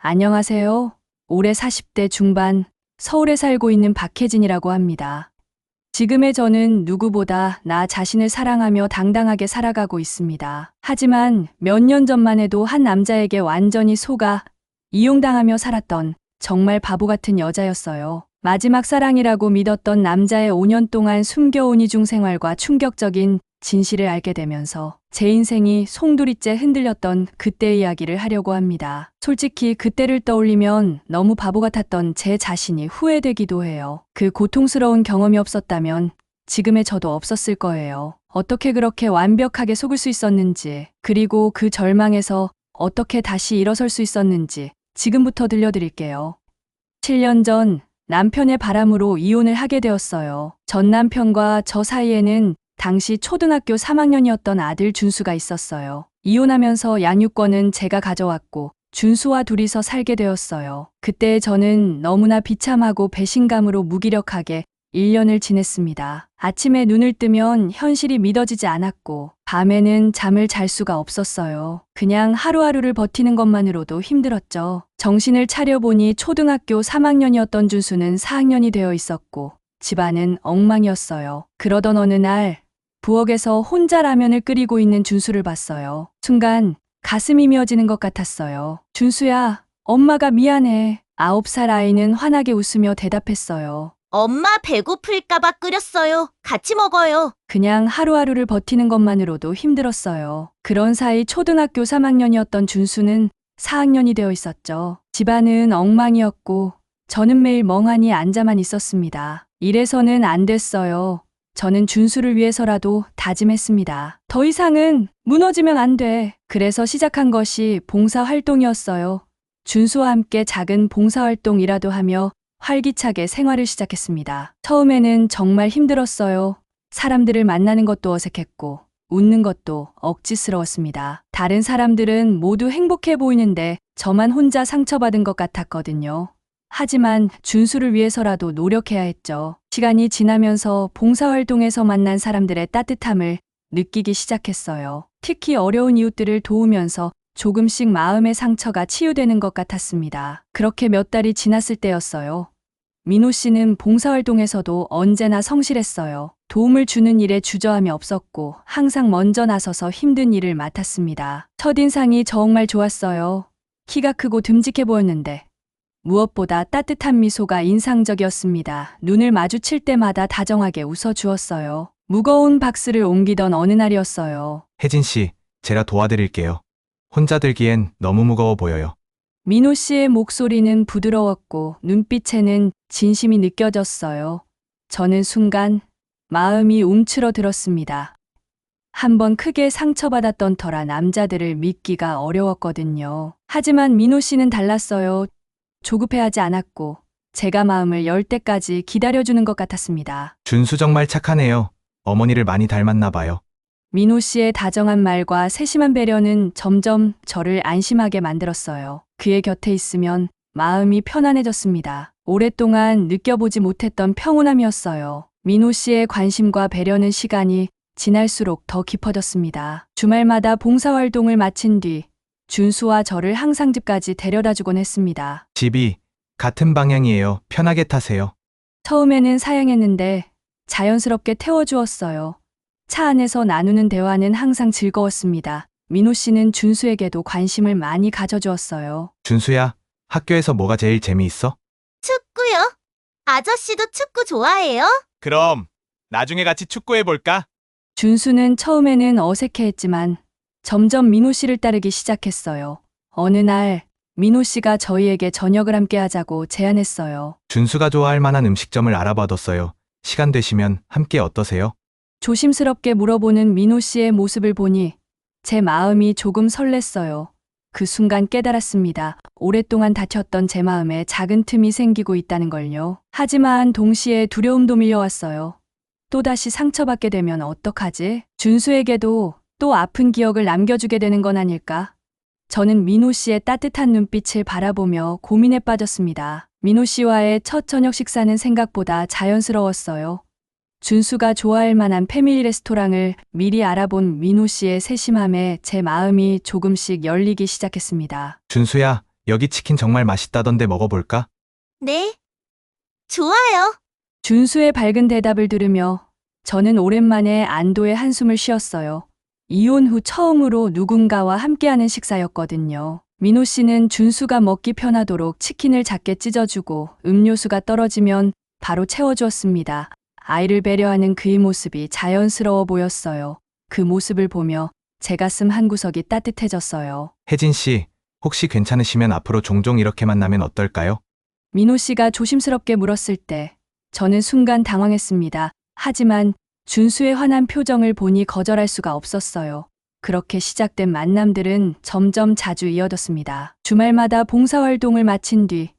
안녕하세요. 올해 40대 중반 서울에 살고 있는 박혜진이라고 합니다. 지금의 저는 누구보다 나 자신을 사랑하며 당당하게 살아가고 있습니다. 하지만 몇 년 전만 해도 한 남자에게 완전히 속아 이용당하며 살았던 정말 바보 같은 여자였어요. 마지막 사랑이라고 믿었던 남자의 5년 동안 숨겨온 이중 생활과 충격적인 진실을 알게 되면서 제 인생이 송두리째 흔들렸던 그때의 이야기를 하려고 합니다. 솔직히 그때를 떠올리면 너무 바보 같았던 제 자신이 후회되기도 해요. 그 고통스러운 경험이 없었다면 지금의 저도 없었을 거예요. 어떻게 그렇게 완벽하게 속을 수 있었는지, 그리고 그 절망에서 어떻게 다시 일어설 수 있었는지 지금부터 들려드릴게요. 7년 전 남편의 바람으로 이혼을 하게 되었어요. 전 남편과 저 사이에는 당시 초등학교 3학년이었던 아들 준수가 있었어요. 이혼하면서 양육권은 제가 가져왔고 준수와 둘이서 살게 되었어요. 그때 저는 너무나 비참하고 배신감으로 무기력하게 1년을 지냈습니다. 아침에 눈을 뜨면 현실이 믿어지지 않았고 밤에는 잠을 잘 수가 없었어요. 그냥 하루하루를 버티는 것만으로도 힘들었죠. 정신을 차려보니 초등학교 3학년이었던 준수는 4학년이 되어 있었고 집안은 엉망이었어요. 그러던 어느 날 부엌에서 혼자 라면을 끓이고 있는 준수를 봤어요. 순간 가슴이 미어지는 것 같았어요. 준수야, 엄마가 미안해. 9살 아이는 환하게 웃으며 대답했어요. 엄마 배고플까봐 끓였어요. 같이 먹어요. 그냥 하루하루를 버티는 것만으로도 힘들었어요. 그런 사이 초등학교 3학년이었던 준수는 4학년이 되어 있었죠. 집안은 엉망이었고 저는 매일 멍하니 앉아만 있었습니다. 이래서는 안 됐어요. 저는 준수를 위해서라도 다짐했습니다. 더 이상은 무너지면 안 돼. 그래서 시작한 것이 봉사활동이었어요. 준수와 함께 작은 봉사활동이라도 하며 활기차게 생활을 시작했습니다. 처음에는 정말 힘들었어요. 사람들을 만나는 것도 어색했고 웃는 것도 억지스러웠습니다. 다른 사람들은 모두 행복해 보이는데 저만 혼자 상처받은 것 같았거든요. 하지만 준수를 위해서라도 노력해야 했죠. 시간이 지나면서 봉사활동에서 만난 사람들의 따뜻함을 느끼기 시작했어요. 특히 어려운 이웃들을 도우면서 조금씩 마음의 상처가 치유되는 것 같았습니다. 그렇게 몇 달이 지났을 때였어요. 민호 씨는 봉사활동에서도 언제나 성실했어요. 도움을 주는 일에 주저함이 없었고 항상 먼저 나서서 힘든 일을 맡았습니다. 첫인상이 정말 좋았어요. 키가 크고 듬직해 보였는데 무엇보다 따뜻한 미소가 인상적이었습니다. 눈을 마주칠 때마다 다정하게 웃어주었어요. 무거운 박스를 옮기던 어느 날이었어요. 혜진 씨, 제가 도와드릴게요. 혼자 들기엔 너무 무거워 보여요. 민호 씨의 목소리는 부드러웠고 눈빛에는 진심이 느껴졌어요. 저는 순간 마음이 움츠러들었습니다. 한번 크게 상처받았던 터라 남자들을 믿기가 어려웠거든요. 하지만 민호 씨는 달랐어요. 조급해하지 않았고 제가 마음을 열 때까지 기다려주는 것 같았습니다. 준수 정말 착하네요. 어머니를 많이 닮았나 봐요. 민호 씨의 다정한 말과 세심한 배려는 점점 저를 안심하게 만들었어요. 그의 곁에 있으면 마음이 편안해졌습니다. 오랫동안 느껴보지 못했던 평온함이었어요. 민호 씨의 관심과 배려는 시간이 지날수록 더 깊어졌습니다. 주말마다 봉사활동을 마친 뒤 준수와 저를 항상 집까지 데려다주곤 했습니다. 집이 같은 방향이에요. 편하게 타세요. 처음에는 사양했는데 자연스럽게 태워주었어요. 차 안에서 나누는 대화는 항상 즐거웠습니다. 민호 씨는 준수에게도 관심을 많이 가져주었어요. 준수야, 학교에서 뭐가 제일 재미있어? 축구요? 아저씨도 축구 좋아해요? 그럼 나중에 같이 축구해볼까? 준수는 처음에는 어색해했지만 점점 민호 씨를 따르기 시작했어요. 어느 날 민호 씨가 저희에게 저녁을 함께 하자고 제안했어요. 준수가 좋아할 만한 음식점을 알아봐뒀어요. 시간 되시면 함께 어떠세요? 조심스럽게 물어보는 민호 씨의 모습을 보니 제 마음이 조금 설렜어요. 그 순간 깨달았습니다. 오랫동안 닫혔던 제 마음에 작은 틈이 생기고 있다는 걸요. 하지만 동시에 두려움도 밀려왔어요. 또다시 상처받게 되면 어떡하지? 준수에게도 또 아픈 기억을 남겨주게 되는 건 아닐까? 저는 민호 씨의 따뜻한 눈빛을 바라보며 고민에 빠졌습니다. 민호 씨와의 첫 저녁 식사는 생각보다 자연스러웠어요. 준수가 좋아할 만한 패밀리 레스토랑을 미리 알아본 민호 씨의 세심함에 제 마음이 조금씩 열리기 시작했습니다. 준수야, 여기 치킨 정말 맛있다던데 먹어볼까? 네. 좋아요. 준수의 밝은 대답을 들으며 저는 오랜만에 안도의 한숨을 쉬었어요. 이혼 후 처음으로 누군가와 함께하는 식사였거든요. 민호 씨는 준수가 먹기 편하도록 치킨을 작게 찢어주고 음료수가 떨어지면 바로 채워주었습니다. 아이를 배려하는 그의 모습이 자연스러워 보였어요. 그 모습을 보며 제 가슴 한구석이 따뜻해졌어요. 혜진 씨, 혹시 괜찮으시면 앞으로 종종 이렇게 만나면 어떨까요? 민호 씨가 조심스럽게 물었을 때 저는 순간 당황했습니다. 하지만 준수의 환한 표정을 보니 거절할 수가 없었어요. 그렇게 시작된 만남들은 점점 자주 이어졌습니다. 주말마다 봉사활동을 마친 뒤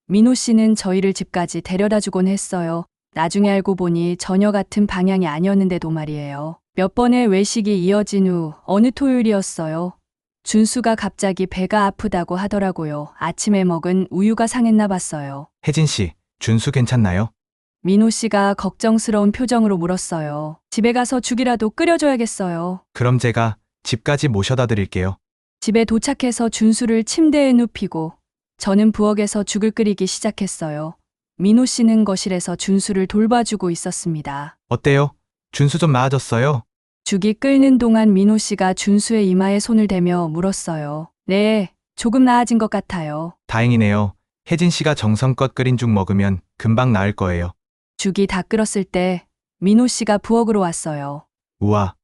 민호 씨는 저희를 집까지 데려다 주곤 했어요. 나중에 알고 보니 전혀 같은 방향이 아니었는데도 말이에요. 몇 번의 외식이 이어진 후 어느 토요일이었어요. 준수가 갑자기 배가 아프다고 하더라고요. 아침에 먹은 우유가 상했나 봤어요. 혜진 씨, 준수 괜찮나요? 민호 씨가 걱정스러운 표정으로 물었어요. 집에 가서 죽이라도 끓여줘야겠어요. 그럼 제가 집까지 모셔다 드릴게요. 집에 도착해서 준수를 침대에 눕히고 저는 부엌에서 죽을 끓이기 시작했어요. 민호 씨는 거실에서 준수를 돌봐주고 있었습니다. 어때요? 준수 좀 나아졌어요? 죽이 끓는 동안 민호 씨가 준수의 이마에 손을 대며 물었어요. 네, 조금 나아진 것 같아요. 다행이네요. 혜진 씨가 정성껏 끓인 죽 먹으면 금방 나을 거예요. 죽이 다 끓었을 때 민호 씨가 부엌으로 왔어요. 우와,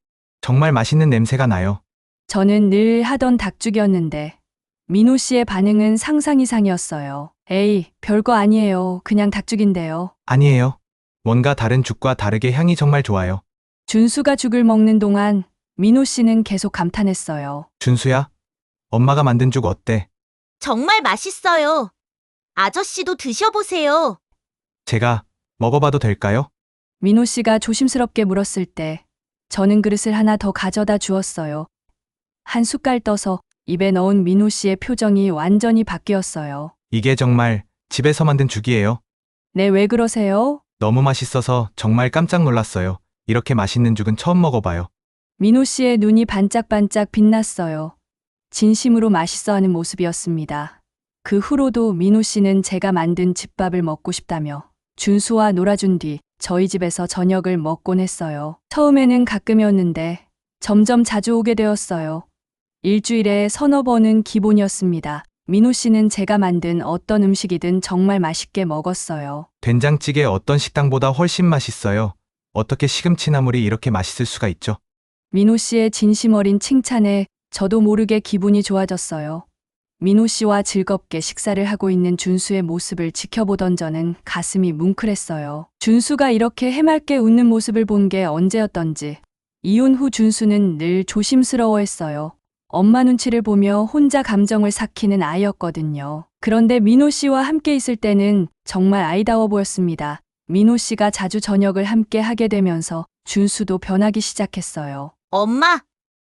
정말 맛있는 냄새가 나요. 저는 늘 하던 닭죽이었는데 민호 씨의 반응은 상상 이상이었어요. 에이, 별거 아니에요. 그냥 닭죽인데요. 아니에요. 뭔가 다른 죽과 다르게 향이 정말 좋아요. 준수가 죽을 먹는 동안 민호 씨는 계속 감탄했어요. 준수야, 엄마가 만든 죽 어때? 정말 맛있어요. 아저씨도 드셔보세요. 제가 먹어봐도 될까요? 민호 씨가 조심스럽게 물었을 때 저는 그릇을 하나 더 가져다 주었어요. 한 숟갈 떠서 입에 넣은 민호 씨의 표정이 완전히 바뀌었어요. 이게 정말 집에서 만든 죽이에요. 네, 왜 그러세요? 너무 맛있어서 정말 깜짝 놀랐어요. 이렇게 맛있는 죽은 처음 먹어봐요. 민호 씨의 눈이 반짝반짝 빛났어요. 진심으로 맛있어하는 모습이었습니다. 그 후로도 민호 씨는 제가 만든 집밥을 먹고 싶다며 준수와 놀아준 뒤 저희 집에서 저녁을 먹곤 했어요. 처음에는 가끔이었는데 점점 자주 오게 되었어요. 일주일에 서너 번은 기본이었습니다. 민호 씨는 제가 만든 어떤 음식이든 정말 맛있게 먹었어요. 된장찌개 어떤 식당보다 훨씬 맛있어요. 어떻게 시금치나물이 이렇게 맛있을 수가 있죠? 민호 씨의 진심 어린 칭찬에 저도 모르게 기분이 좋아졌어요. 민호 씨와 즐겁게 식사를 하고 있는 준수의 모습을 지켜보던 저는 가슴이 뭉클했어요. 준수가 이렇게 해맑게 웃는 모습을 본 게 언제였던지. 이혼 후 준수는 늘 조심스러워했어요. 엄마 눈치를 보며 혼자 감정을 삭히는 아이였거든요. 그런데 민호 씨와 함께 있을 때는 정말 아이다워 보였습니다. 민호 씨가 자주 저녁을 함께 하게 되면서 준수도 변하기 시작했어요. 엄마,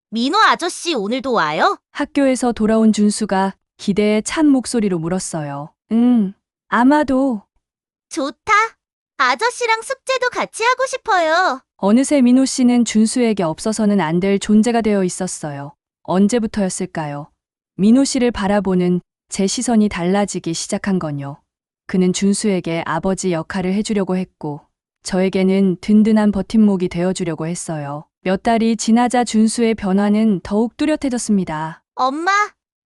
민호 아저씨 오늘도 와요? 학교에서 돌아온 준수가 기대에 찬 목소리로 물었어요. 아마도. 좋다. 아저씨랑 숙제도 같이 하고 싶어요. 어느새 민호 씨는 준수에게 없어서는 안 될 존재가 되어 있었어요. 언제부터였을까요? 민호 씨를 바라보는 제 시선이 달라지기 시작한 건요. 그는 준수에게 아버지 역할을 해주려고 했고, 저에게는 든든한 버팀목이 되어주려고 했어요. 몇 달이 지나자 준수의 변화는 더욱 뚜렷해졌습니다. 엄마,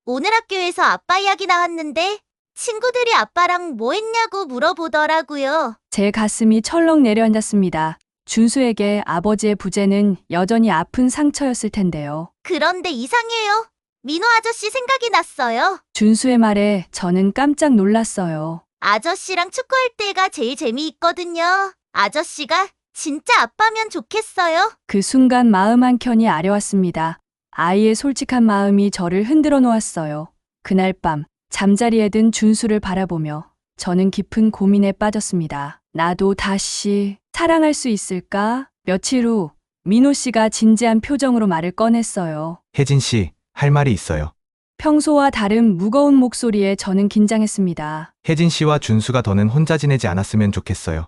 오늘 학교에서 아빠 이야기 나왔는데 친구들이 아빠랑 뭐 했냐고 물어보더라고요. 제 가슴이 철렁 내려앉았습니다. 준수에게 아버지의 부재는 여전히 아픈 상처였을 텐데요. 그런데 이상해요. 민호 아저씨 생각이 났어요. 준수의 말에 저는 깜짝 놀랐어요. 아저씨랑 축구할 때가 제일 재미있거든요. 아저씨가 진짜 아빠면 좋겠어요. 그 순간 마음 한켠이 아려왔습니다. 아이의 솔직한 마음이 저를 흔들어 놓았어요. 그날 밤 잠자리에 든 준수를 바라보며 저는 깊은 고민에 빠졌습니다. 나도 다시 사랑할 수 있을까? 며칠 후 민호 씨가 진지한 표정으로 말을 꺼냈어요. 혜진 씨, 할 말이 있어요. 평소와 다른 무거운 목소리에 저는 긴장했습니다. 혜진 씨와 준수가 더는 혼자 지내지 않았으면 좋겠어요.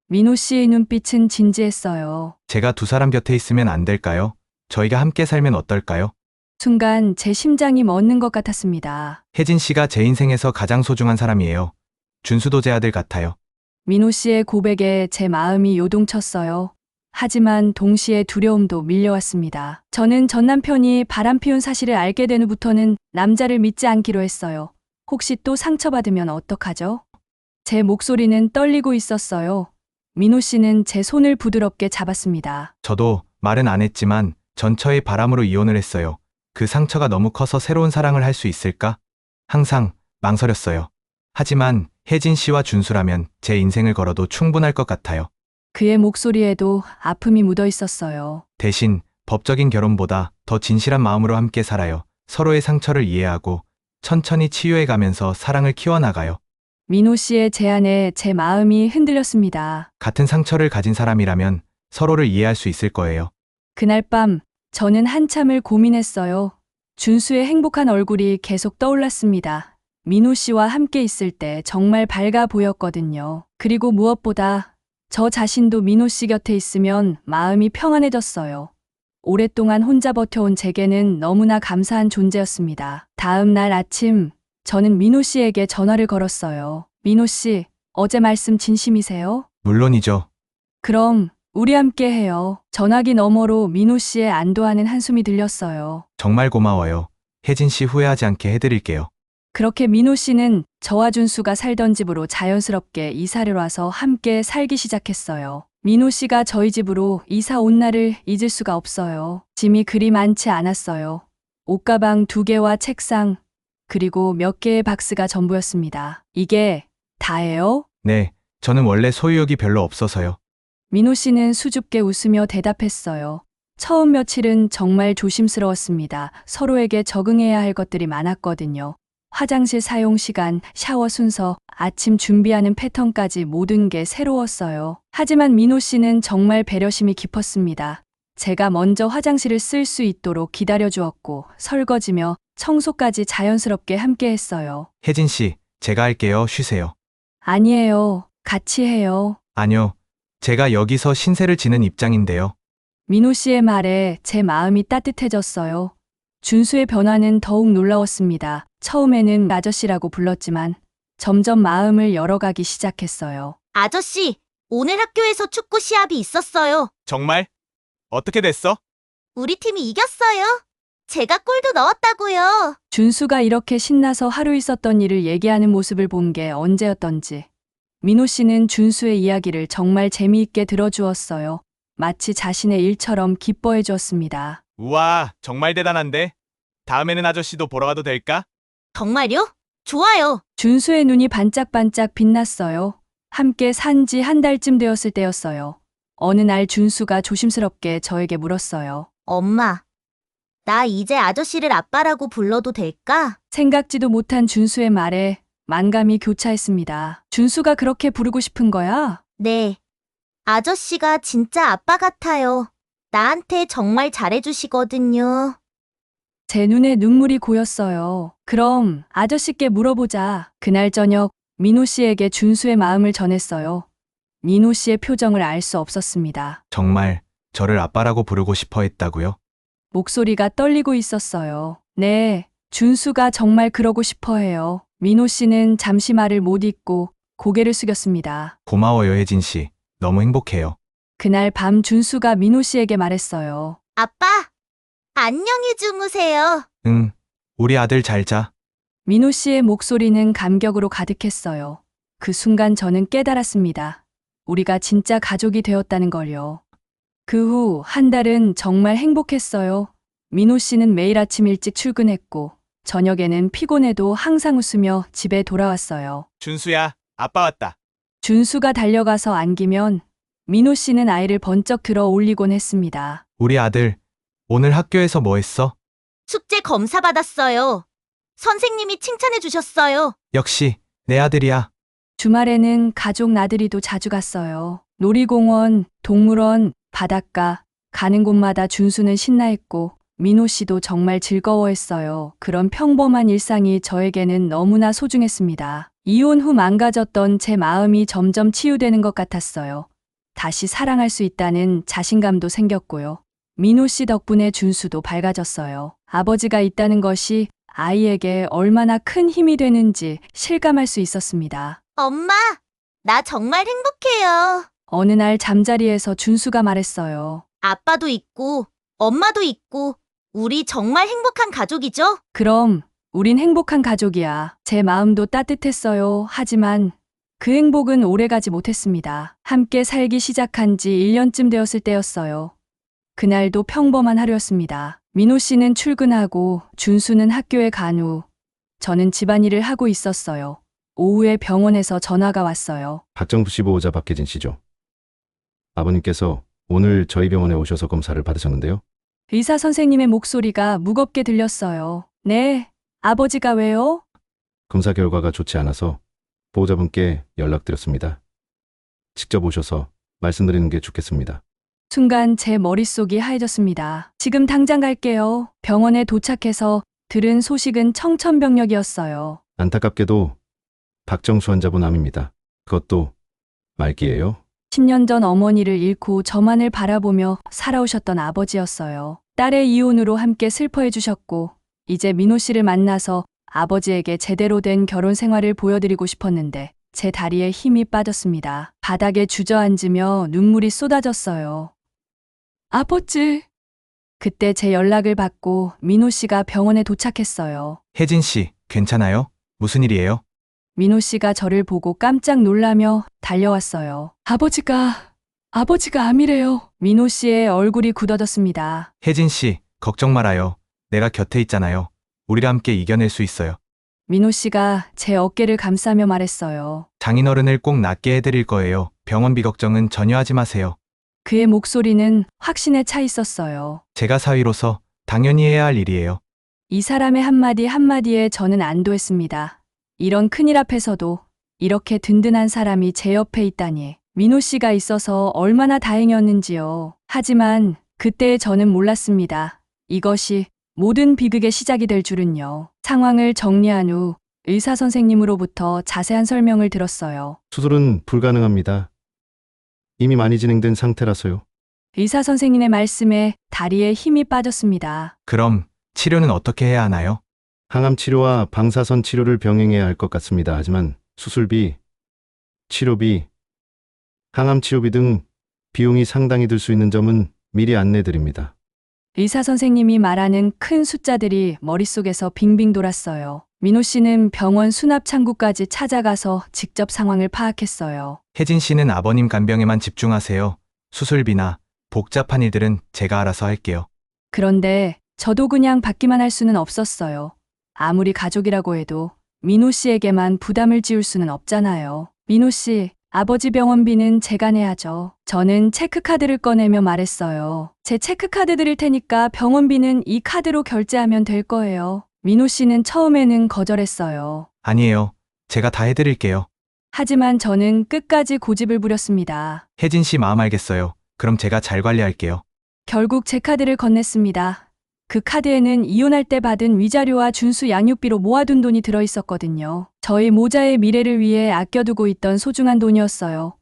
민호 씨의 눈빛은 진지했어요. 제가 두 사람 곁에 있으면 안 될까요? 저희가 함께 살면 어떨까요? 순간 제 심장이 멎는 것 같았습니다. 혜진 씨가 제 인생에서 가장 소중한 사람이에요. 준수도 제 아들 같아요. 민호 씨의 고백에 제 마음이 요동쳤어요. 하지만 동시에 두려움도 밀려왔습니다. 저는 전 남편이 바람피운 사실을 알게 된 후부터는 남자를 믿지 않기로 했어요. 혹시 또 상처받으면 어떡하죠? 제 목소리는 떨리고 있었어요. 민호 씨는 제 손을 부드럽게 잡았습니다. 저도 말은 안 했지만 전처의 바람으로 이혼을 했어요. 그 상처가 너무 커서 새로운 사랑을 할 수 있을까? 항상 망설였어요. 하지만 혜진 씨와 준수라면 제 인생을 걸어도 충분할 것 같아요. 그의 목소리에도 아픔이 묻어 있었어요. 대신 법적인 결혼보다 더 진실한 마음으로 함께 살아요. 서로의 상처를 이해하고 천천히 치유해 가면서 사랑을 키워나가요. 민호 씨의 제안에 제 마음이 흔들렸습니다. 같은 상처를 가진 사람이라면 서로를 이해할 수 있을 거예요. 그날 밤 저는 한참을 고민했어요. 준수의 행복한 얼굴이 계속 떠올랐습니다. 민호 씨와 함께 있을 때 정말 밝아 보였거든요. 그리고 무엇보다 저 자신도 민호 씨 곁에 있으면 마음이 평안해졌어요. 오랫동안 혼자 버텨온 제게는 너무나 감사한 존재였습니다. 다음 날 아침 저는 민호 씨에게 전화를 걸었어요. 민호 씨, 어제 말씀 진심이세요? 물론이죠. 그럼 우리 함께 해요. 전화기 너머로 민호 씨의 안도하는 한숨이 들렸어요. 정말 고마워요. 혜진 씨 후회하지 않게 해드릴게요. 그렇게 민호 씨는 저와 준수가 살던 집으로 자연스럽게 이사를 와서 함께 살기 시작했어요. 민호 씨가 저희 집으로 이사 온 날을 잊을 수가 없어요. 짐이 그리 많지 않았어요. 옷가방 2개와 책상, 그리고 몇 개의 박스가 전부였습니다. 이게 다예요? 네, 저는 원래 소유욕이 별로 없어서요. 민호 씨는 수줍게 웃으며 대답했어요. 처음 며칠은 정말 조심스러웠습니다. 서로에게 적응해야 할 것들이 많았거든요. 화장실 사용 시간, 샤워 순서, 아침 준비하는 패턴까지 모든 게 새로웠어요. 하지만 민호 씨는 정말 배려심이 깊었습니다. 제가 먼저 화장실을 쓸 수 있도록 기다려주었고 설거지며 청소까지 자연스럽게 함께 했어요. 혜진 씨, 제가 할게요. 쉬세요. 아니에요. 같이 해요. 아니요. 제가 여기서 신세를 지는 입장인데요. 민호 씨의 말에 제 마음이 따뜻해졌어요. 준수의 변화는 더욱 놀라웠습니다. 처음에는 아저씨라고 불렀지만 점점 마음을 열어가기 시작했어요. 아저씨, 오늘 학교에서 축구 시합이 있었어요. 정말? 어떻게 됐어? 우리 팀이 이겼어요. 제가 골도 넣었다고요. 준수가 이렇게 신나서 하루 있었던 일을 얘기하는 모습을 본 게 언제였던지. 민호 씨는 준수의 이야기를 정말 재미있게 들어주었어요. 마치 자신의 일처럼 기뻐해 주었습니다. 우와, 정말 대단한데? 다음에는 아저씨도 보러 가도 될까? 정말요? 좋아요. 준수의 눈이 반짝반짝 빛났어요. 함께 산 지 한 달쯤 되었을 때였어요. 어느 날 준수가 조심스럽게 저에게 물었어요. 엄마, 나 이제 아저씨를 아빠라고 불러도 될까? 생각지도 못한 준수의 말에 만감이 교차했습니다. 준수가 그렇게 부르고 싶은 거야? 네. 아저씨가 진짜 아빠 같아요. 나한테 정말 잘해주시거든요. 제 눈에 눈물이 고였어요. 그럼 아저씨께 물어보자. 그날 저녁 민호 씨에게 준수의 마음을 전했어요. 민호 씨의 표정을 알 수 없었습니다. 정말 저를 아빠라고 부르고 싶어 했다고요? 목소리가 떨리고 있었어요. 네, 준수가 정말 그러고 싶어 해요. 민호 씨는 잠시 말을 못 잇고 고개를 숙였습니다. 고마워요, 혜진 씨. 너무 행복해요. 그날 밤 준수가 민호 씨에게 말했어요. 아빠, 안녕히 주무세요. 응, 우리 아들 잘 자. 민호 씨의 목소리는 감격으로 가득했어요. 그 순간 저는 깨달았습니다. 우리가 진짜 가족이 되었다는 걸요. 그 후 한 달은 정말 행복했어요. 민호 씨는 매일 아침 일찍 출근했고 저녁에는 피곤해도 항상 웃으며 집에 돌아왔어요. 준수야, 아빠 왔다. 준수가 달려가서 안기면 민호 씨는 아이를 번쩍 들어 올리곤 했습니다. 우리 아들, 오늘 학교에서 뭐 했어? 숙제 검사 받았어요. 선생님이 칭찬해 주셨어요. 역시 내 아들이야. 주말에는 가족 나들이도 자주 갔어요. 놀이공원, 동물원, 바닷가, 가는 곳마다 준수는 신나했고 민호 씨도 정말 즐거워했어요. 그런 평범한 일상이 저에게는 너무나 소중했습니다. 이혼 후 망가졌던 제 마음이 점점 치유되는 것 같았어요. 다시 사랑할 수 있다는 자신감도 생겼고요. 민호 씨 덕분에 준수도 밝아졌어요. 아버지가 있다는 것이 아이에게 얼마나 큰 힘이 되는지 실감할 수 있었습니다. 엄마, 나 정말 행복해요. 어느 날 잠자리에서 준수가 말했어요. 아빠도 있고, 엄마도 있고, 우리 정말 행복한 가족이죠? 그럼 우린 행복한 가족이야. 제 마음도 따뜻했어요. 하지만 그 행복은 오래가지 못했습니다. 함께 살기 시작한 지 1년쯤 되었을 때였어요. 그날도 평범한 하루였습니다. 민호 씨는 출근하고 준수는 학교에 간 후 저는 집안일을 하고 있었어요. 오후에 병원에서 전화가 왔어요. 박정수 씨 보호자 박혜진 씨죠. 아버님께서 오늘 저희 병원에 오셔서 검사를 받으셨는데요. 의사 선생님의 목소리가 무겁게 들렸어요. 네, 아버지가 왜요? 검사 결과가 좋지 않아서 보호자분께 연락드렸습니다. 직접 오셔서 말씀드리는 게 좋겠습니다. 순간 제 머릿속이 하얘졌습니다. 지금 당장 갈게요. 병원에 도착해서 들은 소식은 청천벽력이었어요. 안타깝게도 박정수 환자분 암입니다. 그것도 말기예요. 10년 전 어머니를 잃고 저만을 바라보며 살아오셨던 아버지였어요. 딸의 이혼으로 함께 슬퍼해 주셨고, 이제 민호 씨를 만나서 아버지에게 제대로 된 결혼 생활을 보여드리고 싶었는데, 제 다리에 힘이 빠졌습니다. 바닥에 주저앉으며 눈물이 쏟아졌어요. 아버지. 그때 제 연락을 받고 민호 씨가 병원에 도착했어요. 혜진 씨, 괜찮아요? 무슨 일이에요? 민호 씨가 저를 보고 깜짝 놀라며 달려왔어요. 아버지가 암이래요. 민호 씨의 얼굴이 굳어졌습니다. 혜진 씨, 걱정 말아요. 내가 곁에 있잖아요. 우리랑 함께 이겨낼 수 있어요. 민호 씨가 제 어깨를 감싸며 말했어요. 장인어른을 꼭 낫게 해드릴 거예요. 병원비 걱정은 전혀 하지 마세요. 그의 목소리는 확신에 차 있었어요. 제가 사위로서 당연히 해야 할 일이에요. 이 사람의 한마디 한마디에 저는 안도했습니다. 이런 큰일 앞에서도 이렇게 든든한 사람이 제 옆에 있다니. 민호 씨가 있어서 얼마나 다행이었는지요. 하지만 그때의 저는 몰랐습니다. 이것이 모든 비극의 시작이 될 줄은요. 상황을 정리한 후 의사 선생님으로부터 자세한 설명을 들었어요. 수술은 불가능합니다. 이미 많이 진행된 상태라서요. 의사 선생님의 말씀에 다리에 힘이 빠졌습니다. 그럼 치료는 어떻게 해야 하나요? 항암 치료와 방사선 치료를 병행해야 할 것 같습니다. 하지만 수술비, 치료비, 항암 치료비 등 비용이 상당히 들 수 있는 점은 미리 안내드립니다. 의사 선생님이 말하는 큰 숫자들이 머릿속에서 빙빙 돌았어요. 민호 씨는 병원 수납 창구까지 찾아가서 직접 상황을 파악했어요. 혜진 씨는 아버님 간병에만 집중하세요. 수술비나 복잡한 일들은 제가 알아서 할게요. 그런데 저도 그냥 받기만 할 수는 없었어요. 아무리 가족이라고 해도 민호 씨에게만 부담을 지울 수는 없잖아요. 민호 씨, 아버지 병원비는 제가 내야죠. 저는 체크카드를 꺼내며 말했어요. 제 체크카드 드릴 테니까 병원비는 이 카드로 결제하면 될 거예요. 민호 씨는 처음에는 거절했어요. 아니에요. 제가 다 해드릴게요. 하지만 저는 끝까지 고집을 부렸습니다. 혜진 씨 마음 알겠어요. 그럼 제가 잘 관리할게요. 결국 제 카드를 건넸습니다. 그 카드에는 이혼할 때 받은 위자료와 준수 양육비로 모아둔 돈이 들어있었거든요. 저희 모자의 미래를 위해 아껴두고 있던 소중한 돈이었어요.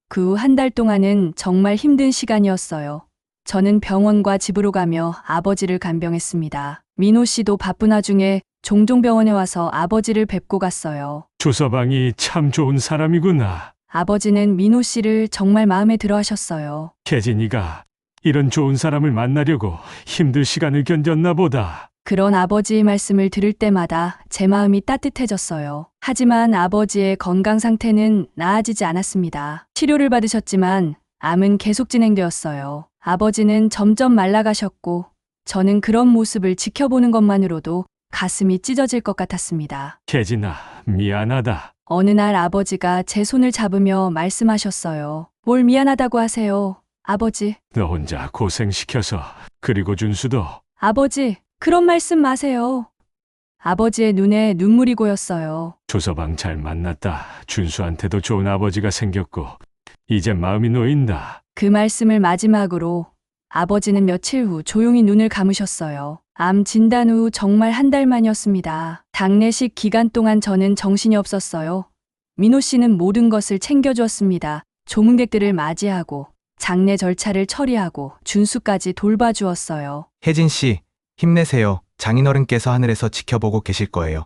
그 후 한 달 동안은 정말 힘든 시간이었어요. 저는 병원과 집으로 가며 아버지를 간병했습니다. 민호 씨도 바쁜 와중에 종종 병원에 와서 아버지를 뵙고 갔어요. 조서방이 참 좋은 사람이구나. 아버지는 민호 씨를 정말 마음에 들어 하셨어요. 혜진이가 이런 좋은 사람을 만나려고 힘든 시간을 견뎠나 보다. 그런 아버지의 말씀을 들을 때마다 제 마음이 따뜻해졌어요. 하지만 아버지의 건강 상태는 나아지지 않았습니다. 치료를 받으셨지만 암은 계속 진행되었어요. 아버지는 점점 말라가셨고 저는 그런 모습을 지켜보는 것만으로도 가슴이 찢어질 것 같았습니다. 혜진아, 미안하다. 어느 날 아버지가 제 손을 잡으며 말씀하셨어요. 뭘 미안하다고 하세요, 아버지. 너 혼자 고생시켜서. 그리고 준수도. 아버지, 그런 말씀 마세요. 아버지의 눈에 눈물이 고였어요. 조서방 잘 만났다. 준수한테도 좋은 아버지가 생겼고 이제 마음이 놓인다. 그 말씀을 마지막으로 아버지는 며칠 후 조용히 눈을 감으셨어요. 암 진단 후 정말 한 달 만이었습니다. 장례식 기간 동안 저는 정신이 없었어요. 민호 씨는 모든 것을 챙겨주었습니다. 조문객들을 맞이하고 장례 절차를 처리하고 준수까지 돌봐주었어요. 혜진 씨, 힘내세요. 장인어른께서 하늘에서 지켜보고 계실 거예요.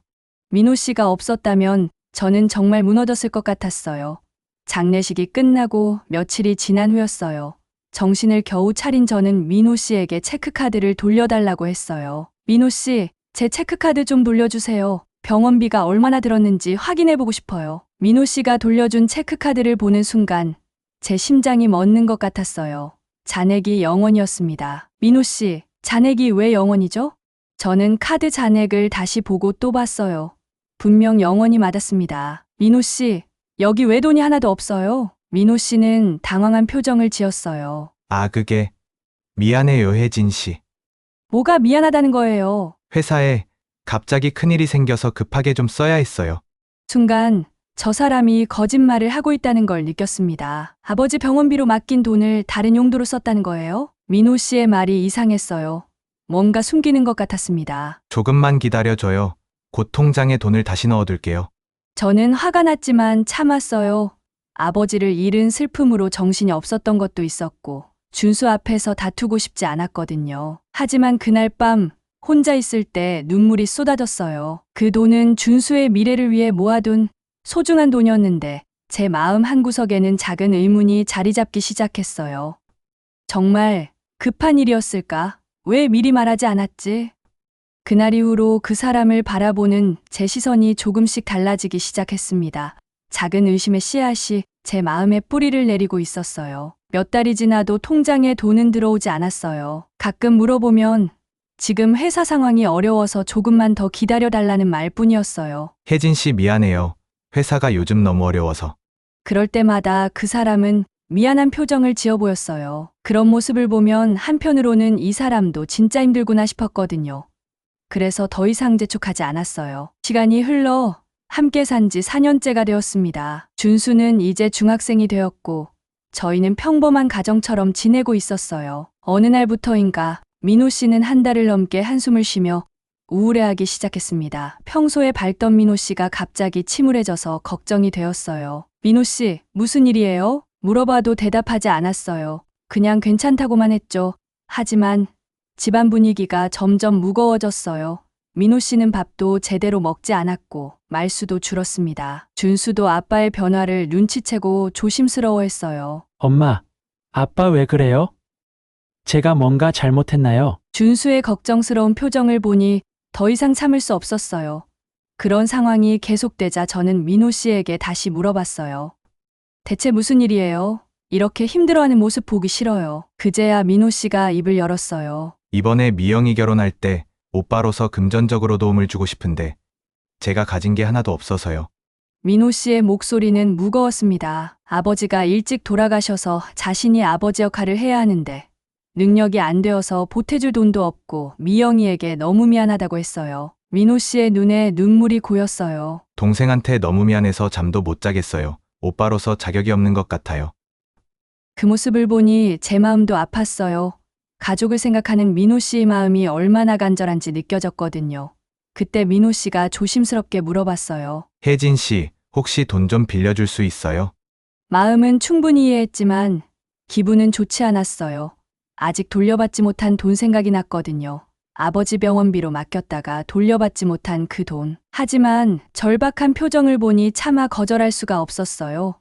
민호 씨가 없었다면 저는 정말 무너졌을 것 같았어요. 장례식이 끝나고 며칠이 지난 후였어요. 정신을 겨우 차린 저는 민호 씨에게 체크카드를 돌려달라고 했어요. 민호 씨, 제 체크카드 좀 돌려주세요. 병원비가 얼마나 들었는지 확인해보고 싶어요. 민호 씨가 돌려준 체크카드를 보는 순간 제 심장이 멎는 것 같았어요. 잔액이 0원이었습니다. 민호 씨, 잔액이 왜 0원이죠? 저는 카드 잔액을 다시 보고 또 봤어요. 분명 0원이 맞았습니다. 민호 씨, 여기 왜 돈이 하나도 없어요? 민호 씨는 당황한 표정을 지었어요. 아, 그게 미안해요, 혜진 씨. 뭐가 미안하다는 거예요? 회사에 갑자기 큰일이 생겨서 급하게 좀 써야 했어요. 순간 저 사람이 거짓말을 하고 있다는 걸 느꼈습니다. 아버지 병원비로 맡긴 돈을 다른 용도로 썼다는 거예요? 민호 씨의 말이 이상했어요. 뭔가 숨기는 것 같았습니다. 조금만 기다려줘요. 곧 통장에 돈을 다시 넣어둘게요. 저는 화가 났지만 참았어요. 아버지를 잃은 슬픔으로 정신이 없었던 것도 있었고 준수 앞에서 다투고 싶지 않았거든요. 하지만 그날 밤 혼자 있을 때 눈물이 쏟아졌어요. 그 돈은 준수의 미래를 위해 모아둔 소중한 돈이었는데 제 마음 한구석에는 작은 의문이 자리 잡기 시작했어요. 정말 급한 일이었을까? 왜 미리 말하지 않았지? 그날 이후로 그 사람을 바라보는 제 시선이 조금씩 달라지기 시작했습니다. 작은 의심의 씨앗이 제 마음에 뿌리를 내리고 있었어요. 몇 달이 지나도 통장에 돈은 들어오지 않았어요. 가끔 물어보면 지금 회사 상황이 어려워서 조금만 더 기다려달라는 말뿐이었어요. 혜진 씨 미안해요. 회사가 요즘 너무 어려워서. 그럴 때마다 그 사람은 미안한 표정을 지어 보였어요. 그런 모습을 보면 한편으로는 이 사람도 진짜 힘들구나 싶었거든요. 그래서 더 이상 재촉하지 않았어요. 시간이 흘러 함께 산 지 4년째가 되었습니다. 준수는 이제 중학생이 되었고 저희는 평범한 가정처럼 지내고 있었어요. 어느 날부터인가 민호 씨는 한 달을 넘게 한숨을 쉬며 우울해하기 시작했습니다. 평소에 밝던 민호 씨가 갑자기 침울해져서 걱정이 되었어요. 민호 씨, 무슨 일이에요? 물어봐도 대답하지 않았어요. 그냥 괜찮다고만 했죠. 하지만 집안 분위기가 점점 무거워졌어요. 민호 씨는 밥도 제대로 먹지 않았고 말수도 줄었습니다. 준수도 아빠의 변화를 눈치채고 조심스러워했어요. 엄마, 아빠 왜 그래요? 제가 뭔가 잘못했나요? 준수의 걱정스러운 표정을 보니 더 이상 참을 수 없었어요. 그런 상황이 계속되자 저는 민호 씨에게 다시 물어봤어요. 대체 무슨 일이에요? 이렇게 힘들어하는 모습 보기 싫어요. 그제야 민호 씨가 입을 열었어요. 이번에 미영이 결혼할 때 오빠로서 금전적으로 도움을 주고 싶은데 제가 가진 게 하나도 없어서요. 민호 씨의 목소리는 무거웠습니다. 아버지가 일찍 돌아가셔서 자신이 아버지 역할을 해야 하는데 능력이 안 되어서 보태줄 돈도 없고 미영이에게 너무 미안하다고 했어요. 민호 씨의 눈에 눈물이 고였어요. 동생한테 너무 미안해서 잠도 못 자겠어요. 오빠로서 자격이 없는 것 같아요. 그 모습을 보니 제 마음도 아팠어요. 가족을 생각하는 민호 씨의 마음이 얼마나 간절한지 느껴졌거든요. 그때 민호 씨가 조심스럽게 물어봤어요. 혜진 씨, 혹시 돈 좀 빌려줄 수 있어요? 마음은 충분히 이해했지만 기분은 좋지 않았어요. 아직 돌려받지 못한 돈 생각이 났거든요. 아버지 병원비로 맡겼다가 돌려받지 못한 그 돈. 하지만 절박한 표정을 보니 차마 거절할 수가 없었어요.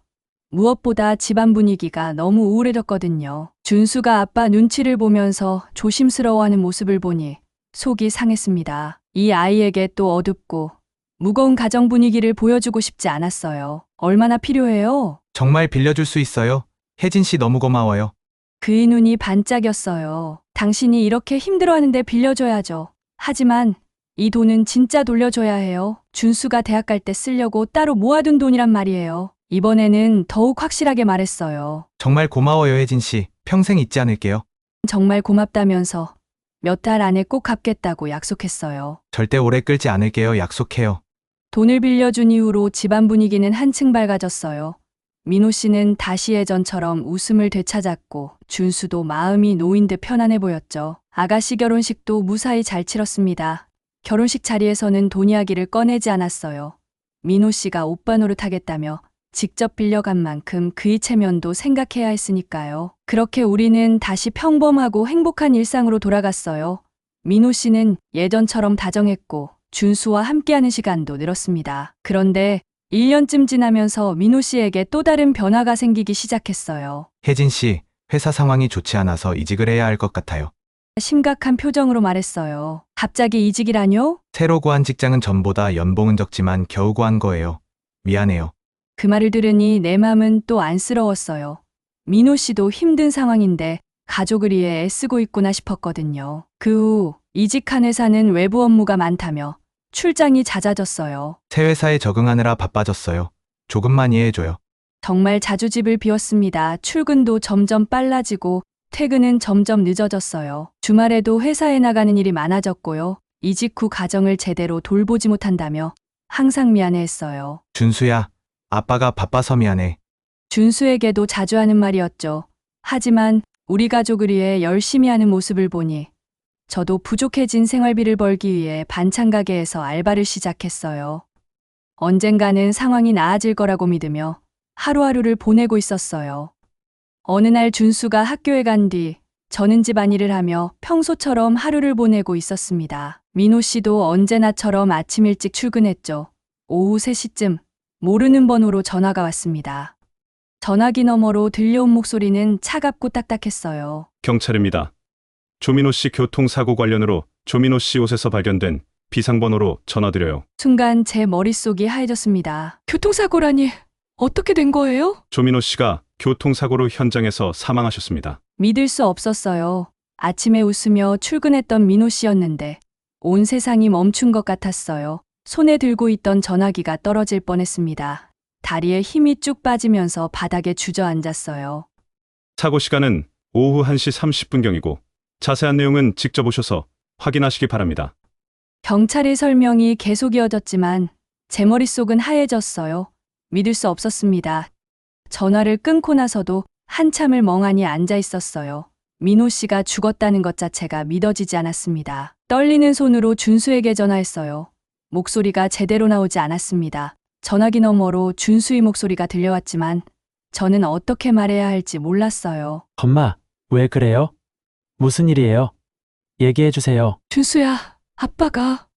무엇보다 집안 분위기가 너무 우울해졌거든요. 준수가 아빠 눈치를 보면서 조심스러워하는 모습을 보니 속이 상했습니다. 이 아이에게 또 어둡고 무거운 가정 분위기를 보여주고 싶지 않았어요. 얼마나 필요해요? 정말 빌려줄 수 있어요? 혜진 씨 너무 고마워요. 그의 눈이 반짝였어요. 당신이 이렇게 힘들어하는데 빌려줘야죠. 하지만 이 돈은 진짜 돌려줘야 해요. 준수가 대학 갈 때 쓰려고 따로 모아둔 돈이란 말이에요. 이번에는 더욱 확실하게 말했어요. 정말 고마워요, 혜진 씨. 평생 잊지 않을게요. 정말 고맙다면서 몇 달 안에 꼭 갚겠다고 약속했어요. 절대 오래 끌지 않을게요. 약속해요. 돈을 빌려준 이후로 집안 분위기는 한층 밝아졌어요. 민호 씨는 다시 예전처럼 웃음을 되찾았고 준수도 마음이 놓인 듯 편안해 보였죠. 아가씨 결혼식도 무사히 잘 치렀습니다. 결혼식 자리에서는 돈 이야기를 꺼내지 않았어요. 민호 씨가 오빠 노릇하겠다며 직접 빌려간 만큼 그의 체면도 생각해야 했으니까요. 그렇게 우리는 다시 평범하고 행복한 일상으로 돌아갔어요. 민호 씨는 예전처럼 다정했고 준수와 함께하는 시간도 늘었습니다. 그런데 1년쯤 지나면서 민호 씨에게 또 다른 변화가 생기기 시작했어요. 혜진 씨, 회사 상황이 좋지 않아서 이직을 해야 할 것 같아요. 심각한 표정으로 말했어요. 갑자기 이직이라뇨? 새로 구한 직장은 전보다 연봉은 적지만 겨우 구한 거예요. 미안해요. 그 말을 들으니 내 맘은 또 안쓰러웠어요. 민호 씨도 힘든 상황인데 가족을 위해 애쓰고 있구나 싶었거든요. 그 후 이직한 회사는 외부 업무가 많다며 출장이 잦아졌어요. 새 회사에 적응하느라 바빠졌어요. 조금만 이해해줘요. 정말 자주 집을 비웠습니다. 출근도 점점 빨라지고 퇴근은 점점 늦어졌어요. 주말에도 회사에 나가는 일이 많아졌고요. 이직 후 가정을 제대로 돌보지 못한다며 항상 미안해했어요. 준수야, 아빠가 바빠서 미안해. 준수에게도 자주 하는 말이었죠. 하지만 우리 가족을 위해 열심히 하는 모습을 보니 저도 부족해진 생활비를 벌기 위해 반찬 가게에서 알바를 시작했어요. 언젠가는 상황이 나아질 거라고 믿으며 하루하루를 보내고 있었어요. 어느 날 준수가 학교에 간 뒤 저는 집안일을 하며 평소처럼 하루를 보내고 있었습니다. 민호 씨도 언제나처럼 아침 일찍 출근했죠. 오후 3시쯤 모르는 번호로 전화가 왔습니다. 전화기 너머로 들려온 목소리는 차갑고 딱딱했어요. 경찰입니다. 조민호 씨 교통사고 관련으로 조민호 씨 옷에서 발견된 비상번호로 전화드려요. 순간 제 머릿속이 하얘졌습니다. 교통사고라니 어떻게 된 거예요? 조민호 씨가 교통사고로 현장에서 사망하셨습니다. 믿을 수 없었어요. 아침에 웃으며 출근했던 민호 씨였는데 온 세상이 멈춘 것 같았어요. 손에 들고 있던 전화기가 떨어질 뻔했습니다. 다리에 힘이 쭉 빠지면서 바닥에 주저앉았어요. 사고 시간은 오후 1시 30분경이고 자세한 내용은 직접 오셔서 확인하시기 바랍니다. 경찰의 설명이 계속 이어졌지만 제 머릿속은 하얘졌어요. 믿을 수 없었습니다. 전화를 끊고 나서도 한참을 멍하니 앉아 있었어요. 민호 씨가 죽었다는 것 자체가 믿어지지 않았습니다. 떨리는 손으로 준수에게 전화했어요. 목소리가 제대로 나오지 않았습니다. 전화기 너머로 준수의 목소리가 들려왔지만 저는 어떻게 말해야 할지 몰랐어요. 엄마, 왜 그래요? 무슨 일이에요? 얘기해 주세요. 준수야, 아빠가.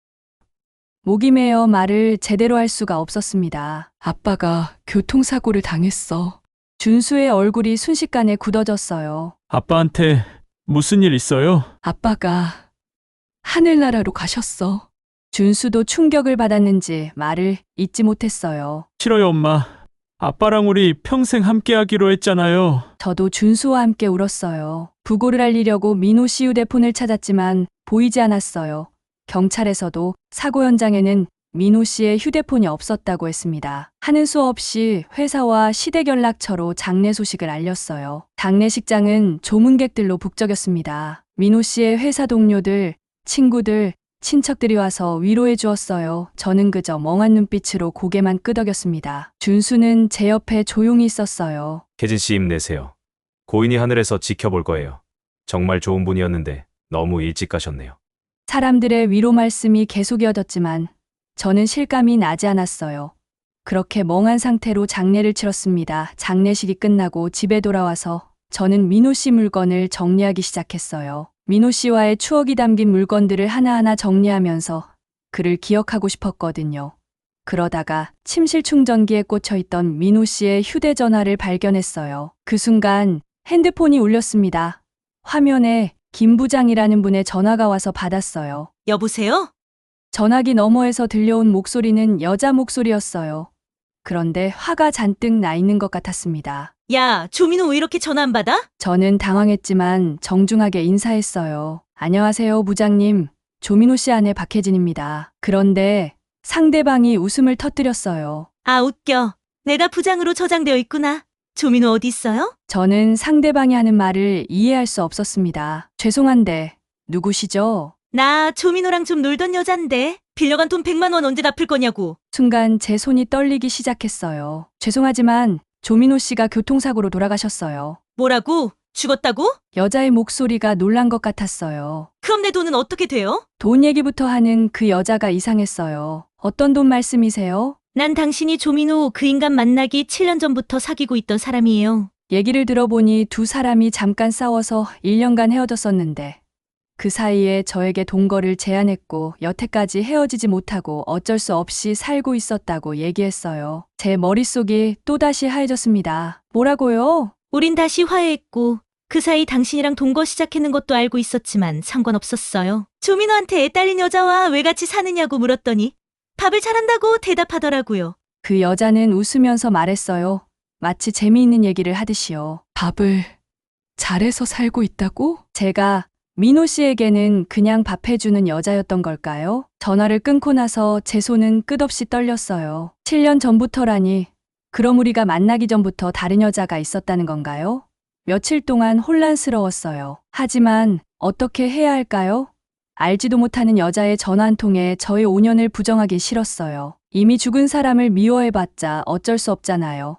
목이 메어 말을 제대로 할 수가 없었습니다. 아빠가 교통사고를 당했어. 준수의 얼굴이 순식간에 굳어졌어요. 아빠한테 무슨 일 있어요? 아빠가 하늘나라로 가셨어. 준수도 충격을 받았는지 말을 잇지 못했어요. 싫어요, 엄마. 아빠랑 우리 평생 함께 하기로 했잖아요. 저도 준수와 함께 울었어요. 부고를 알리려고 민호 씨 휴대폰을 찾았지만 보이지 않았어요. 경찰에서도 사고 현장에는 민호 씨의 휴대폰이 없었다고 했습니다. 하는 수 없이 회사와 시댁연락처로 장례 소식을 알렸어요. 장례식장은 조문객들로 북적였습니다. 민호 씨의 회사 동료들, 친구들, 친척들이 와서 위로해 주었어요. 저는 그저 멍한 눈빛으로 고개만 끄덕였습니다. 준수는 제 옆에 조용히 있었어요. 혜진 씨 힘내세요. 고인이 하늘에서 지켜볼 거예요. 정말 좋은 분이었는데 너무 일찍 가셨네요. 사람들의 위로 말씀이 계속 이어졌지만 저는 실감이 나지 않았어요. 그렇게 멍한 상태로 장례를 치렀습니다. 장례식이 끝나고 집에 돌아와서 저는 민호 씨 물건을 정리하기 시작했어요. 민호 씨와의 추억이 담긴 물건들을 하나하나 정리하면서 그를 기억하고 싶었거든요. 그러다가 침실 충전기에 꽂혀 있던 민호 씨의 휴대전화를 발견했어요. 그 순간 핸드폰이 울렸습니다. 화면에 김 부장이라는 분의 전화가 와서 받았어요. 여보세요? 전화기 너머에서 들려온 목소리는 여자 목소리였어요. 그런데 화가 잔뜩 나 있는 것 같았습니다. 야, 조민호 왜 이렇게 전화 안 받아? 저는 당황했지만 정중하게 인사했어요. 안녕하세요, 부장님. 조민호 씨 아내 박혜진입니다. 그런데 상대방이 웃음을 터뜨렸어요. 아, 웃겨. 내가 부장으로 저장되어 있구나. 조민호 어디 있어요? 저는 상대방이 하는 말을 이해할 수 없었습니다. 죄송한데 누구시죠? 나 조민호랑 좀 놀던 여잔데 빌려간 돈 100만 원 언제 갚을 거냐고. 순간 제 손이 떨리기 시작했어요. 죄송하지만 조민호 씨가 교통사고로 돌아가셨어요. 뭐라고? 죽었다고? 여자의 목소리가 놀란 것 같았어요. 그럼 내 돈은 어떻게 돼요? 돈 얘기부터 하는 그 여자가 이상했어요. 어떤 돈 말씀이세요? 난 당신이 조민호 그 인간 만나기 7년 전부터 사귀고 있던 사람이에요. 얘기를 들어보니 두 사람이 잠깐 싸워서 1년간 헤어졌었는데 그 사이에 저에게 동거를 제안했고 여태까지 헤어지지 못하고 어쩔 수 없이 살고 있었다고 얘기했어요. 제 머릿속이 또다시 하얘졌습니다. 뭐라고요? 우린 다시 화해했고 그 사이 당신이랑 동거 시작했는 것도 알고 있었지만 상관없었어요. 조민호한테 애 딸린 여자와 왜 같이 사느냐고 물었더니 밥을 잘한다고 대답하더라고요. 그 여자는 웃으면서 말했어요. 마치 재미있는 얘기를 하듯이요. 밥을 잘해서 살고 있다고? 제가 민호 씨에게는 그냥 밥 해주는 여자였던 걸까요? 전화를 끊고 나서 제 손은 끝없이 떨렸어요. 7년 전부터라니, 그럼 우리가 만나기 전부터 다른 여자가 있었다는 건가요? 며칠 동안 혼란스러웠어요. 하지만 어떻게 해야 할까요? 알지도 못하는 여자의 전화 한 통에 저의 5년을 부정하기 싫었어요. 이미 죽은 사람을 미워해봤자 어쩔 수 없잖아요.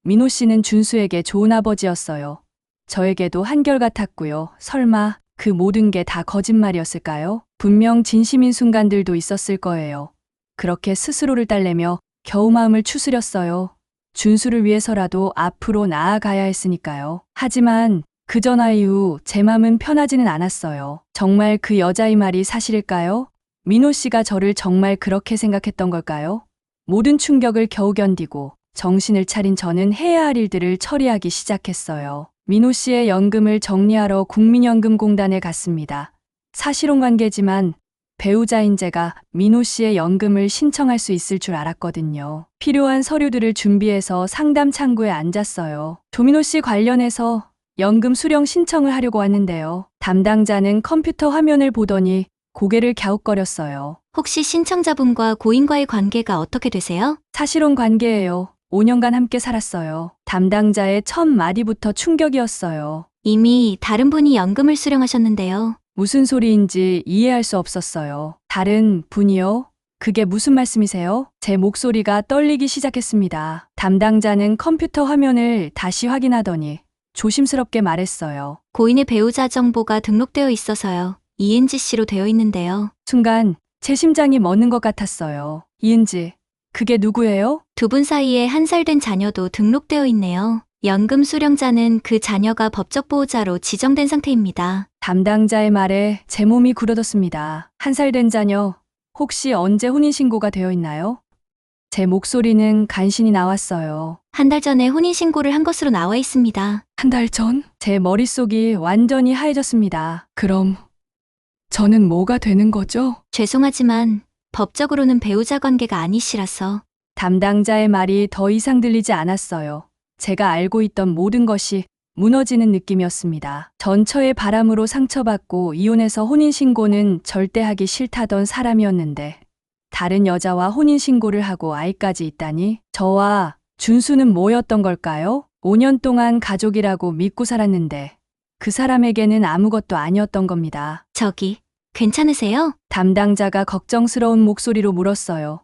민호 씨는 준수에게 좋은 아버지였어요. 저에게도 한결같았고요. 설마 그 모든 게 다 거짓말이었을까요? 분명 진심인 순간들도 있었을 거예요. 그렇게 스스로를 달래며 겨우 마음을 추스렸어요. 준수를 위해서라도 앞으로 나아가야 했으니까요. 하지만 그 전화 이후 제 마음은 편하지는 않았어요. 정말 그 여자의 말이 사실일까요? 민호 씨가 저를 정말 그렇게 생각했던 걸까요? 모든 충격을 겨우 견디고 정신을 차린 저는 해야 할 일들을 처리하기 시작했어요. 민호 씨의 연금을 정리하러 국민연금공단에 갔습니다. 사실혼 관계지만 배우자인 제가 민호 씨의 연금을 신청할 수 있을 줄 알았거든요. 필요한 서류들을 준비해서 상담 창구에 앉았어요. 조민호 씨 관련해서 연금 수령 신청을 하려고 왔는데요. 담당자는 컴퓨터 화면을 보더니 고개를 갸웃거렸어요. 혹시 신청자분과 고인과의 관계가 어떻게 되세요? 사실혼 관계예요. 5년간 함께 살았어요. 담당자의 첫 마디부터 충격이었어요. 이미 다른 분이 연금을 수령하셨는데요. 무슨 소리인지 이해할 수 없었어요. 다른 분이요? 그게 무슨 말씀이세요? 제 목소리가 떨리기 시작했습니다. 담당자는 컴퓨터 화면을 다시 확인하더니 조심스럽게 말했어요. 고인의 배우자 정보가 등록되어 있어서요. 이은지 씨로 되어 있는데요. 순간 제 심장이 멎는 것 같았어요. 이은지, 그게 누구예요? 두 분 사이에 1살 된 자녀도 등록되어 있네요. 연금 수령자는 그 자녀가 법적 보호자로 지정된 상태입니다. 담당자의 말에 제 몸이 굳어졌습니다. 1살 된 자녀, 혹시 언제 혼인신고가 되어 있나요? 제 목소리는 간신히 나왔어요. 1달 전에 혼인신고를 한 것으로 나와 있습니다. 1달 전? 제 머릿속이 완전히 하얘졌습니다. 그럼 저는 뭐가 되는 거죠? 죄송하지만 법적으로는 배우자 관계가 아니시라서. 담당자의 말이 더 이상 들리지 않았어요. 제가 알고 있던 모든 것이 무너지는 느낌이었습니다. 전처의 바람으로 상처받고 이혼해서 혼인신고는 절대 하기 싫다던 사람이었는데 다른 여자와 혼인신고를 하고 아이까지 있다니 저와 준수는 뭐였던 걸까요? 5년 동안 가족이라고 믿고 살았는데 그 사람에게는 아무것도 아니었던 겁니다. 저기, 괜찮으세요? 담당자가 걱정스러운 목소리로 물었어요.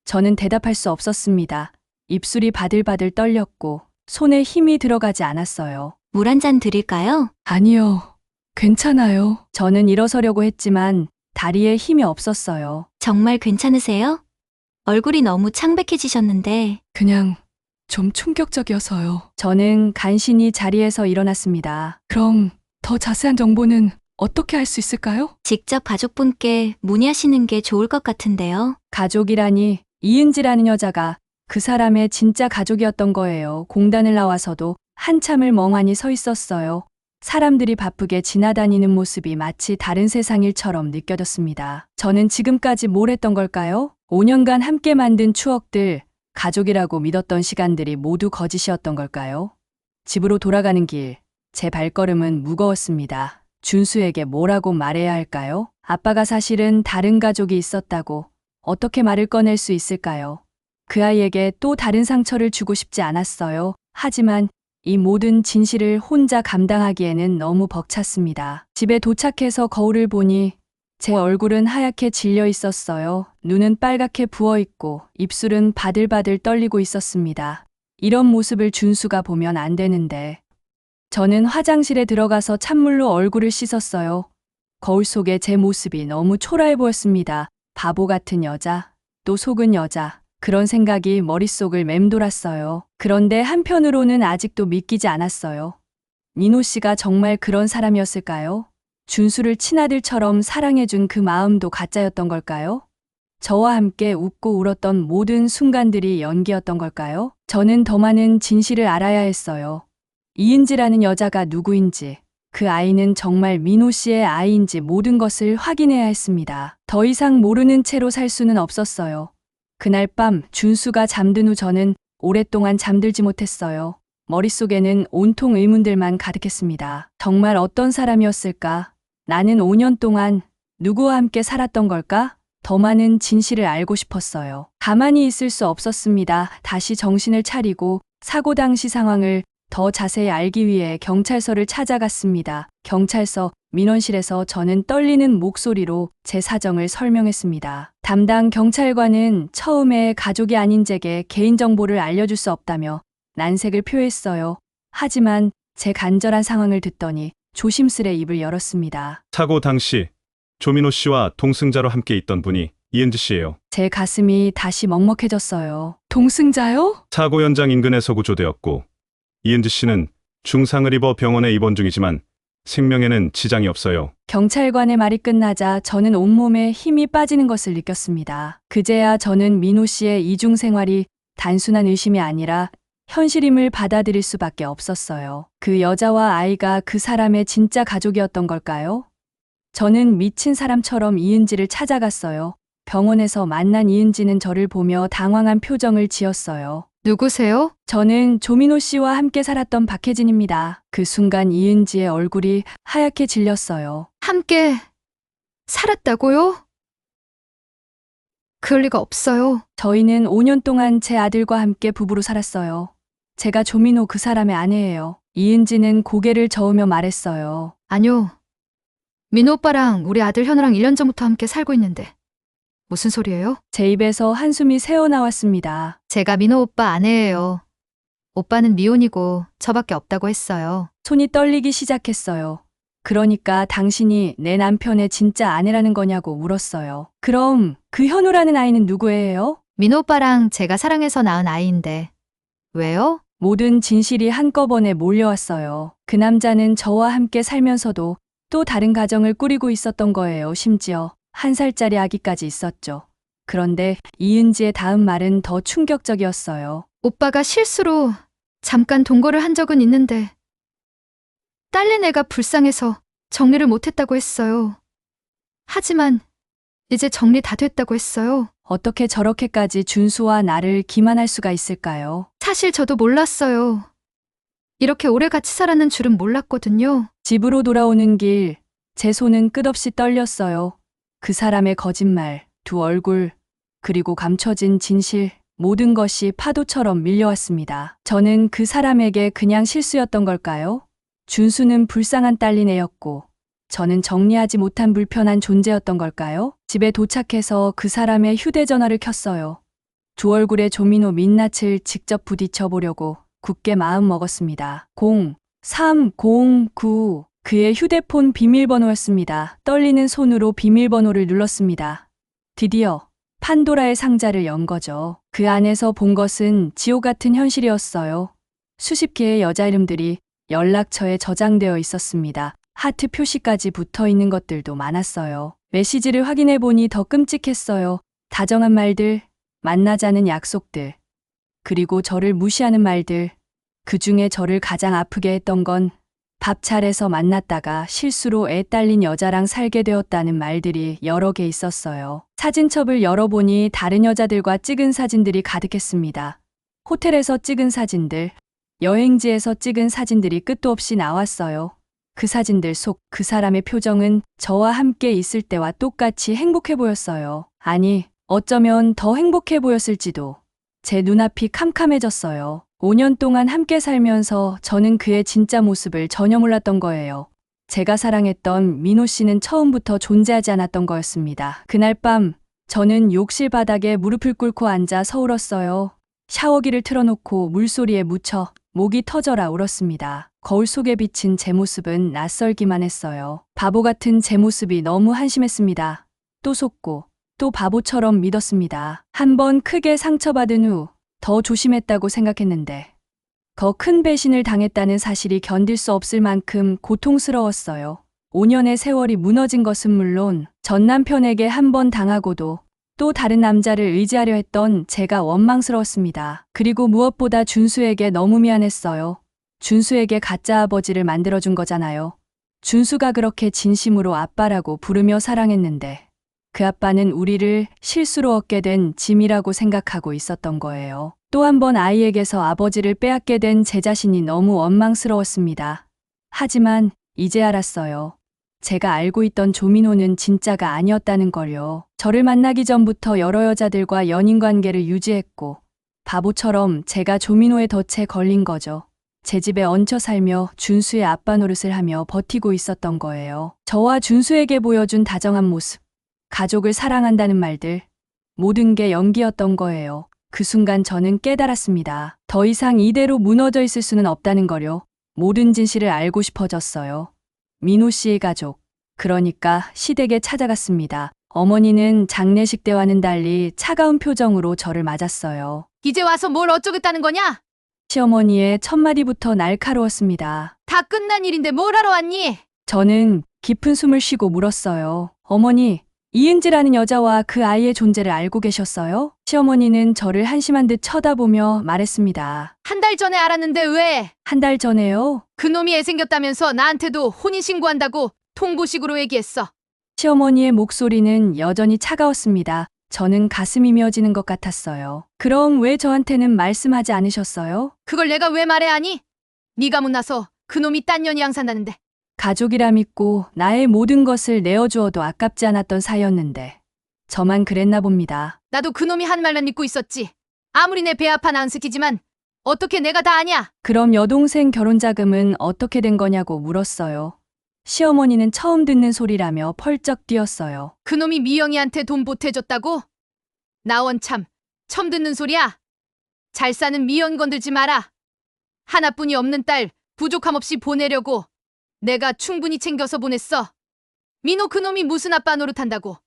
저는 대답할 수 없었습니다. 입술이 바들바들 떨렸고 손에 힘이 들어가지 않았어요. 물 한 잔 드릴까요? 아니요, 괜찮아요. 저는 일어서려고 했지만 다리에 힘이 없었어요. 정말 괜찮으세요? 얼굴이 너무 창백해지셨는데. 그냥 좀 충격적이어서요. 저는 간신히 자리에서 일어났습니다. 그럼 더 자세한 정보는 어떻게 할 수 있을까요? 직접 가족분께 문의하시는 게 좋을 것 같은데요. 가족이라니 이은지라는 여자가 그 사람의 진짜 가족이었던 거예요. 공단을 나와서도 한참을 멍하니 서 있었어요. 사람들이 바쁘게 지나다니는 모습이 마치 다른 세상일처럼 느껴졌습니다. 저는 지금까지 뭘 했던 걸까요? 5년간 함께 만든 추억들, 가족이라고 믿었던 시간들이 모두 거짓이었던 걸까요? 집으로 돌아가는 길, 제 발걸음은 무거웠습니다. 준수에게 뭐라고 말해야 할까요? 아빠가 사실은 다른 가족이 있었다고 어떻게 말을 꺼낼 수 있을까요? 그 아이에게 또 다른 상처를 주고 싶지 않았어요. 하지만 이 모든 진실을 혼자 감당하기에는 너무 벅찼습니다. 집에 도착해서 거울을 보니 제 얼굴은 하얗게 질려 있었어요. 눈은 빨갛게 부어 있고 입술은 바들바들 떨리고 있었습니다. 이런 모습을 준수가 보면 안 되는데. 저는 화장실에 들어가서 찬물로 얼굴을 씻었어요. 거울 속에 제 모습이 너무 초라해 보였습니다. 바보 같은 여자, 또 속은 여자, 그런 생각이 머릿속을 맴돌았어요. 그런데 한편으로는 아직도 믿기지 않았어요. 민호 씨가 정말 그런 사람이었을까요? 준수를 친아들처럼 사랑해준 그 마음도 가짜였던 걸까요? 저와 함께 웃고 울었던 모든 순간들이 연기였던 걸까요? 저는 더 많은 진실을 알아야 했어요. 이은지라는 여자가 누구인지, 그 아이는 정말 민호 씨의 아이인지 모든 것을 확인해야 했습니다. 더 이상 모르는 채로 살 수는 없었어요. 그날 밤 준수가 잠든 후 저는 오랫동안 잠들지 못했어요. 머릿속에는 온통 의문들만 가득했습니다. 정말 어떤 사람이었을까? 나는 5년 동안 누구와 함께 살았던 걸까? 더 많은 진실을 알고 싶었어요. 가만히 있을 수 없었습니다. 다시 정신을 차리고 사고 당시 상황을 더 자세히 알기 위해 경찰서를 찾아갔습니다. 경찰서 민원실에서 저는 떨리는 목소리로 제 사정을 설명했습니다. 담당 경찰관은 처음에 가족이 아닌 제게 개인정보를 알려줄 수 없다며 난색을 표했어요. 하지만 제 간절한 상황을 듣더니 조심스레 입을 열었습니다. 사고 당시 조민호 씨와 동승자로 함께 있던 분이 이은지 씨예요. 제 가슴이 다시 먹먹해졌어요. 동승자요? 사고 현장 인근에서 구조되었고 이은지 씨는 중상을 입어 병원에 입원 중이지만 생명에는 지장이 없어요. 경찰관의 말이 끝나자 저는 온몸에 힘이 빠지는 것을 느꼈습니다. 그제야 저는 민호 씨의 이중 생활이 단순한 의심이 아니라 현실임을 받아들일 수밖에 없었어요. 그 여자와 아이가 그 사람의 진짜 가족이었던 걸까요? 저는 미친 사람처럼 이은지를 찾아갔어요. 병원에서 만난 이은지는 저를 보며 당황한 표정을 지었어요. 누구세요? 저는 조민호 씨와 함께 살았던 박혜진입니다. 그 순간 이은지의 얼굴이 하얗게 질렸어요. 함께 살았다고요? 그럴 리가 없어요. 저희는 5년 동안 제 아들과 함께 부부로 살았어요. 제가 조민호 그 사람의 아내예요. 이은지는 고개를 저으며 말했어요. 아니요. 민호 오빠랑 우리 아들 현우랑 1년 전부터 함께 살고 있는데 무슨 소리예요? 제 입에서 한숨이 새어나왔습니다. 제가 민호 오빠 아내예요. 오빠는 미혼이고 저밖에 없다고 했어요. 손이 떨리기 시작했어요. 그러니까 당신이 내 남편의 진짜 아내라는 거냐고 물었어요. 그럼 그 현우라는 아이는 누구예요? 민호 오빠랑 제가 사랑해서 낳은 아이인데 왜요? 모든 진실이 한꺼번에 몰려왔어요. 그 남자는 저와 함께 살면서도 또 다른 가정을 꾸리고 있었던 거예요. 심지어 1살짜리 아기까지 있었죠. 그런데 이은지의 다음 말은 더 충격적이었어요. 오빠가 실수로 잠깐 동거를 한 적은 있는데 딸린 애가 불쌍해서 정리를 못했다고 했어요. 하지만 이제 정리 다 됐다고 했어요. 어떻게 저렇게까지 준수와 나를 기만할 수가 있을까요? 사실 저도 몰랐어요. 이렇게 오래 같이 살았는 줄은 몰랐거든요. 집으로 돌아오는 길, 제 손은 끝없이 떨렸어요. 그 사람의 거짓말, 두 얼굴, 그리고 감춰진 진실, 모든 것이 파도처럼 밀려왔습니다. 저는 그 사람에게 그냥 실수였던 걸까요? 준수는 불쌍한 딸린 애였고, 저는 정리하지 못한 불편한 존재였던 걸까요? 집에 도착해서 그 사람의 휴대전화를 켰어요. 두 얼굴의 조민호 민낯을 직접 부딪혀 보려고 굳게 마음 먹었습니다. 0309 그의 휴대폰 비밀번호였습니다. 떨리는 손으로 비밀번호를 눌렀습니다. 드디어 판도라의 상자를 연 거죠. 그 안에서 본 것은 지옥 같은 현실이었어요. 수십 개의 여자 이름들이 연락처에 저장되어 있었습니다. 하트 표시까지 붙어 있는 것들도 많았어요. 메시지를 확인해 보니 더 끔찍했어요. 다정한 말들, 만나자는 약속들, 그리고 저를 무시하는 말들. 그 중에 저를 가장 아프게 했던 건 밥차례에서 만났다가 실수로 애 딸린 여자랑 살게 되었다는 말들이 여러 개 있었어요. 사진첩을 열어보니 다른 여자들과 찍은 사진들이 가득했습니다. 호텔에서 찍은 사진들, 여행지에서 찍은 사진들이 끝도 없이 나왔어요. 그 사진들 속 그 사람의 표정은 저와 함께 있을 때와 똑같이 행복해 보였어요. 아니, 어쩌면 더 행복해 보였을지도. 제 눈앞이 캄캄해졌어요. 5년 동안 함께 살면서 저는 그의 진짜 모습을 전혀 몰랐던 거예요. 제가 사랑했던 민호 씨는 처음부터 존재하지 않았던 거였습니다. 그날 밤 저는 욕실 바닥에 무릎을 꿇고 앉아 서울었어요. 샤워기를 틀어놓고 물소리에 묻혀 목이 터져라 울었습니다. 거울 속에 비친 제 모습은 낯설기만 했어요. 바보 같은 제 모습이 너무 한심했습니다. 또 속고 또 바보처럼 믿었습니다. 한 번 크게 상처받은 후 더 조심했다고 생각했는데 더 큰 배신을 당했다는 사실이 견딜 수 없을 만큼 고통스러웠어요. 5년의 세월이 무너진 것은 물론 전 남편에게 한 번 당하고도 또 다른 남자를 의지하려 했던 제가 원망스러웠습니다. 그리고 무엇보다 준수에게 너무 미안했어요. 준수에게 가짜 아버지를 만들어준 거잖아요. 준수가 그렇게 진심으로 아빠라고 부르며 사랑했는데 그 아빠는 우리를 실수로 얻게 된 짐이라고 생각하고 있었던 거예요. 또 한 번 아이에게서 아버지를 빼앗게 된 제 자신이 너무 원망스러웠습니다. 하지만 이제 알았어요. 제가 알고 있던 조민호는 진짜가 아니었다는 걸요. 저를 만나기 전부터 여러 여자들과 연인 관계를 유지했고 바보처럼 제가 조민호의 덫에 걸린 거죠. 제 집에 얹혀 살며 준수의 아빠 노릇을 하며 버티고 있었던 거예요. 저와 준수에게 보여준 다정한 모습, 가족을 사랑한다는 말들, 모든 게 연기였던 거예요. 그 순간 저는 깨달았습니다. 더 이상 이대로 무너져 있을 수는 없다는 거요. 모든 진실을 알고 싶어졌어요. 민호 씨의 가족, 그러니까 시댁에 찾아갔습니다. 어머니는 장례식 때와는 달리 차가운 표정으로 저를 맞았어요. 이제 와서 뭘 어쩌겠다는 거냐? 시어머니의 첫마디부터 날카로웠습니다. 다 끝난 일인데 뭘 하러 왔니? 저는 깊은 숨을 쉬고 물었어요. 어머니, 이은지라는 여자와 그 아이의 존재를 알고 계셨어요? 시어머니는 저를 한심한 듯 쳐다보며 말했습니다. 한 달 전에 알았는데 왜? 한 달 전에요? 그놈이 애생겼다면서 나한테도 혼인신고한다고 통보식으로 얘기했어. 시어머니의 목소리는 여전히 차가웠습니다. 저는 가슴이 미어지는 것 같았어요. 그럼 왜 저한테는 말씀하지 않으셨어요? 그걸 내가 왜 말해야 하니? 네가 못나서 그놈이 딴 년이 양산다는데. 가족이라 믿고 나의 모든 것을 내어주어도 아깝지 않았던 사이였는데 저만 그랬나 봅니다. 나도 그놈이 한 말만 믿고 있었지. 아무리 내 배 아파 안 시키지만 어떻게 내가 다 아냐? 그럼 여동생 결혼 자금은 어떻게 된 거냐고 물었어요. 시어머니는 처음 듣는 소리라며 펄쩍 뛰었어요. 그놈이 미영이한테 돈 보태줬다고? 나 원참 처음 듣는 소리야. 잘 사는 미영 건들지 마라. 하나뿐이 없는 딸 부족함 없이 보내려고 내가 충분히 챙겨서 보냈어. 민호 그놈이 무슨 아빠 노릇한다고.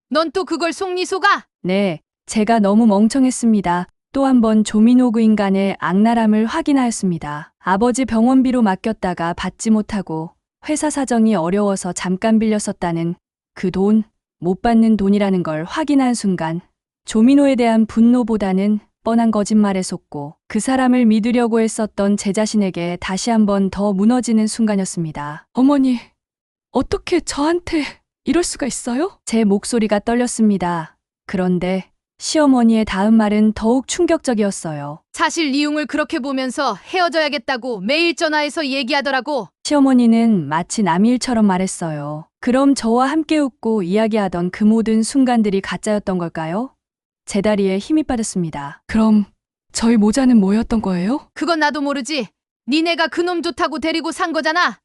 넌 또 그걸 속니 속아? 네, 제가 너무 멍청했습니다. 또 한 번 조민호 그 인간의 악랄함을 확인하였습니다. 아버지 병원비로 맡겼다가 받지 못하고 회사 사정이 어려워서 잠깐 빌렸었다는 그 돈, 못 받는 돈이라는 걸 확인한 순간 조민호에 대한 분노보다는 뻔한 거짓말에 속고 그 사람을 믿으려고 했었던 제 자신에게 다시 한번 더 무너지는 순간이었습니다. 어머니, 어떻게 저한테 이럴 수가 있어요? 제 목소리가 떨렸습니다. 그런데 시어머니의 다음 말은 더욱 충격적이었어요. 사실 이용을 그렇게 보면서 헤어져야겠다고 매일 전화해서 얘기하더라고. 시어머니는 마치 남의 일처럼 말했어요. 그럼 저와 함께 웃고 이야기하던 그 모든 순간들이 가짜였던 걸까요? 제 다리에 힘이 빠졌습니다. 그럼 저희 모자는 뭐였던 거예요? 그건 나도 모르지. 니네가 그놈 좋다고 데리고 산 거잖아.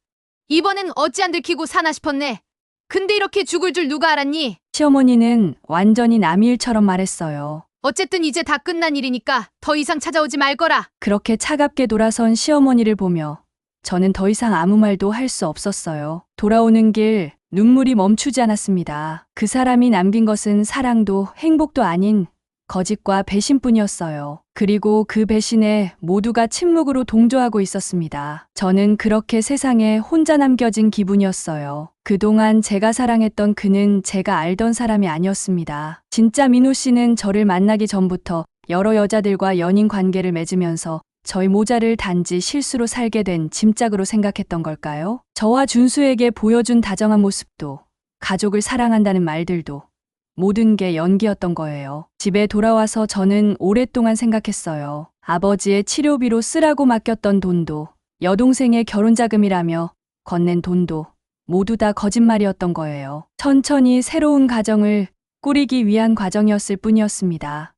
이번엔 어찌 안 들키고 사나 싶었네. 근데 이렇게 죽을 줄 누가 알았니? 시어머니는 완전히 남의 일처럼 말했어요. 어쨌든 이제 다 끝난 일이니까 더 이상 찾아오지 말 거라. 그렇게 차갑게 돌아선 시어머니를 보며 저는 더 이상 아무 말도 할 수 없었어요. 돌아오는 길 눈물이 멈추지 않았습니다. 그 사람이 남긴 것은 사랑도 행복도 아닌 거짓과 배신뿐이었어요. 그리고 그 배신에 모두가 침묵으로 동조하고 있었습니다. 저는 그렇게 세상에 혼자 남겨진 기분이었어요. 그동안 제가 사랑했던 그는 제가 알던 사람이 아니었습니다. 진짜 민호 씨는 저를 만나기 전부터 여러 여자들과 연인 관계를 맺으면서 저희 모자를 단지 실수로 살게 된 짐짝으로 생각했던 걸까요? 저와 준수에게 보여준 다정한 모습도, 가족을 사랑한다는 말들도 모든 게 연기였던 거예요. 집에 돌아와서 저는 오랫동안 생각했어요. 아버지의 치료비로 쓰라고 맡겼던 돈도, 여동생의 결혼 자금이라며 건넨 돈도 모두 다 거짓말이었던 거예요. 천천히 새로운 가정을 꾸리기 위한 과정이었을 뿐이었습니다.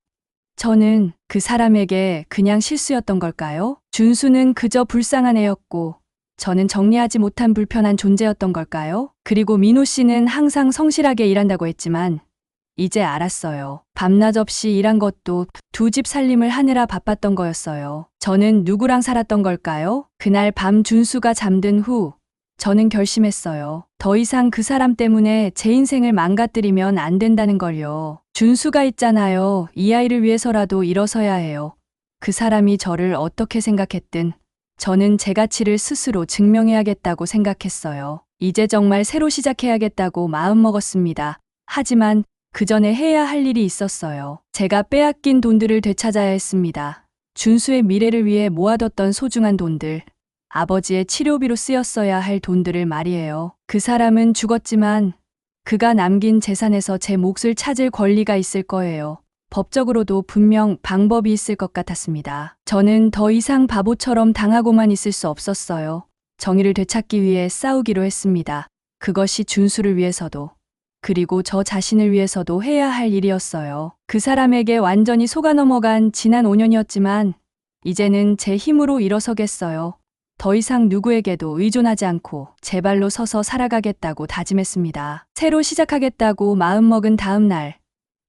저는 그 사람에게 그냥 실수였던 걸까요? 준수는 그저 불쌍한 애였고 저는 정리하지 못한 불편한 존재였던 걸까요? 그리고 민호 씨는 항상 성실하게 일한다고 했지만 이제 알았어요. 밤낮 없이 일한 것도 두 집 살림을 하느라 바빴던 거였어요. 저는 누구랑 살았던 걸까요? 그날 밤 준수가 잠든 후 저는 결심했어요. 더 이상 그 사람 때문에 제 인생을 망가뜨리면 안 된다는 걸요. 준수가 있잖아요. 이 아이를 위해서라도 일어서야 해요. 그 사람이 저를 어떻게 생각했든 저는 제 가치를 스스로 증명해야겠다고 생각했어요. 이제 정말 새로 시작해야겠다고 마음먹었습니다. 하지만 그 전에 해야 할 일이 있었어요. 제가 빼앗긴 돈들을 되찾아야 했습니다. 준수의 미래를 위해 모아뒀던 소중한 돈들, 아버지의 치료비로 쓰였어야 할 돈들을 말이에요. 그 사람은 죽었지만 그가 남긴 재산에서 제 몫을 찾을 권리가 있을 거예요. 법적으로도 분명 방법이 있을 것 같았습니다. 저는 더 이상 바보처럼 당하고만 있을 수 없었어요. 정의를 되찾기 위해 싸우기로 했습니다. 그것이 준수를 위해서도 그리고 저 자신을 위해서도 해야 할 일이었어요. 그 사람에게 완전히 속아 넘어간 지난 5년이었지만 이제는 제 힘으로 일어서겠어요. 더 이상 누구에게도 의존하지 않고 제 발로 서서 살아가겠다고 다짐했습니다. 새로 시작하겠다고 마음먹은 다음 날,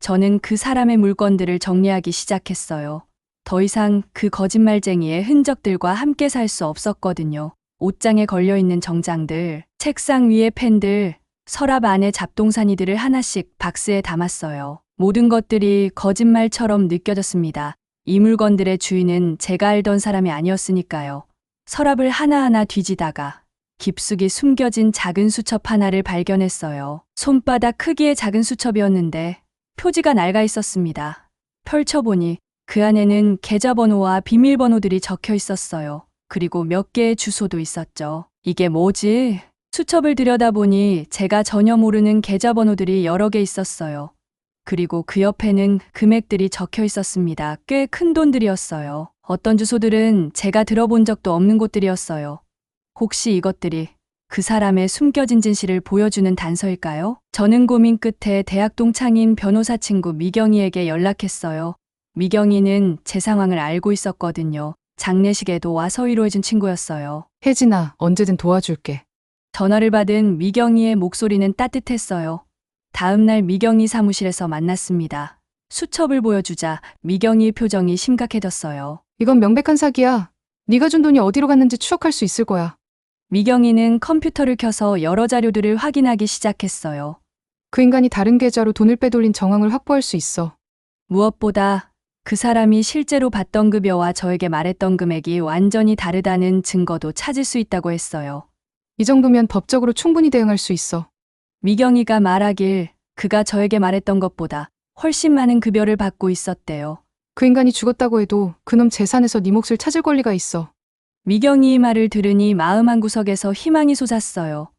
저는 그 사람의 물건들을 정리하기 시작했어요. 더 이상 그 거짓말쟁이의 흔적들과 함께 살 수 없었거든요. 옷장에 걸려있는 정장들, 책상 위의 펜들, 서랍 안에 잡동사니들을 하나씩 박스에 담았어요. 모든 것들이 거짓말처럼 느껴졌습니다. 이 물건들의 주인은 제가 알던 사람이 아니었으니까요. 서랍을 하나하나 뒤지다가 깊숙이 숨겨진 작은 수첩 하나를 발견했어요. 손바닥 크기의 작은 수첩이었는데 표지가 낡아 있었습니다. 펼쳐보니 그 안에는 계좌번호와 비밀번호들이 적혀 있었어요. 그리고 몇 개의 주소도 있었죠. 이게 뭐지? 수첩을 들여다보니 제가 전혀 모르는 계좌번호들이 여러 개 있었어요. 그리고 그 옆에는 금액들이 적혀 있었습니다. 꽤 큰 돈들이었어요. 어떤 주소들은 제가 들어본 적도 없는 곳들이었어요. 혹시 이것들이 그 사람의 숨겨진 진실을 보여주는 단서일까요? 저는 고민 끝에 대학 동창인 변호사 친구 미경이에게 연락했어요. 미경이는 제 상황을 알고 있었거든요. 장례식에도 와서 위로해준 친구였어요. 혜진아, 언제든 도와줄게. 전화를 받은 미경이의 목소리는 따뜻했어요. 다음 날 미경이 사무실에서 만났습니다. 수첩을 보여주자 미경이의 표정이 심각해졌어요. 이건 명백한 사기야. 네가 준 돈이 어디로 갔는지 추적할 수 있을 거야. 미경이는 컴퓨터를 켜서 여러 자료들을 확인하기 시작했어요. 그 인간이 다른 계좌로 돈을 빼돌린 정황을 확보할 수 있어. 무엇보다 그 사람이 실제로 받던 급여와 저에게 말했던 금액이 완전히 다르다는 증거도 찾을 수 있다고 했어요. 이 정도면 법적으로 충분히 대응할 수 있어. 미경이가 말하길 그가 저에게 말했던 것보다 훨씬 많은 급여를 받고 있었대요. 그 인간이 죽었다고 해도 그놈 재산에서 네 몫을 찾을 권리가 있어. 미경이의 말을 들으니 마음 한구석에서 희망이 솟았어요.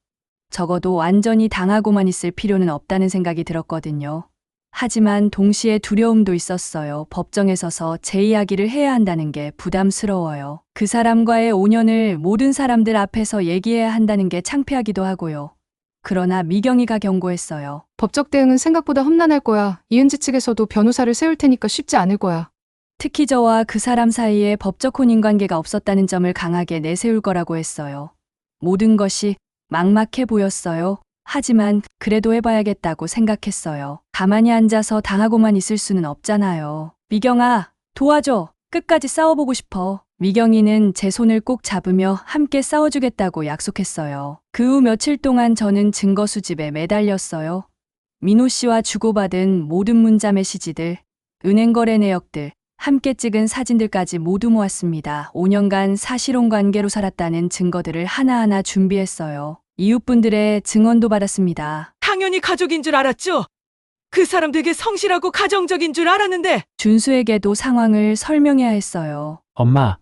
적어도 완전히 당하고만 있을 필요는 없다는 생각이 들었거든요. 하지만 동시에 두려움도 있었어요. 법정에 서서 제 이야기를 해야 한다는 게 부담스러워요. 그 사람과의 5년을 모든 사람들 앞에서 얘기해야 한다는 게 창피하기도 하고요. 그러나 미경이가 경고했어요. 법적 대응은 생각보다 험난할 거야. 이은지 측에서도 변호사를 세울 테니까 쉽지 않을 거야. 특히 저와 그 사람 사이에 법적 혼인관계가 없었다는 점을 강하게 내세울 거라고 했어요. 모든 것이 막막해 보였어요. 하지만 그래도 해봐야겠다고 생각했어요. 가만히 앉아서 당하고만 있을 수는 없잖아요. 미경아, 도와줘. 끝까지 싸워보고 싶어. 미경이는 제 손을 꼭 잡으며 함께 싸워주겠다고 약속했어요. 그 후 며칠 동안 저는 증거 수집에 매달렸어요. 민호 씨와 주고받은 모든 문자 메시지들, 은행 거래 내역들, 함께 찍은 사진들까지 모두 모았습니다. 5년간 사실혼 관계로 살았다는 증거들을 하나하나 준비했어요. 이웃분들의 증언도 받았습니다. 당연히 가족인 줄 알았죠? 그 사람 되게 성실하고 가정적인 줄 알았는데. 준수에게도 상황을 설명해야 했어요. 엄마,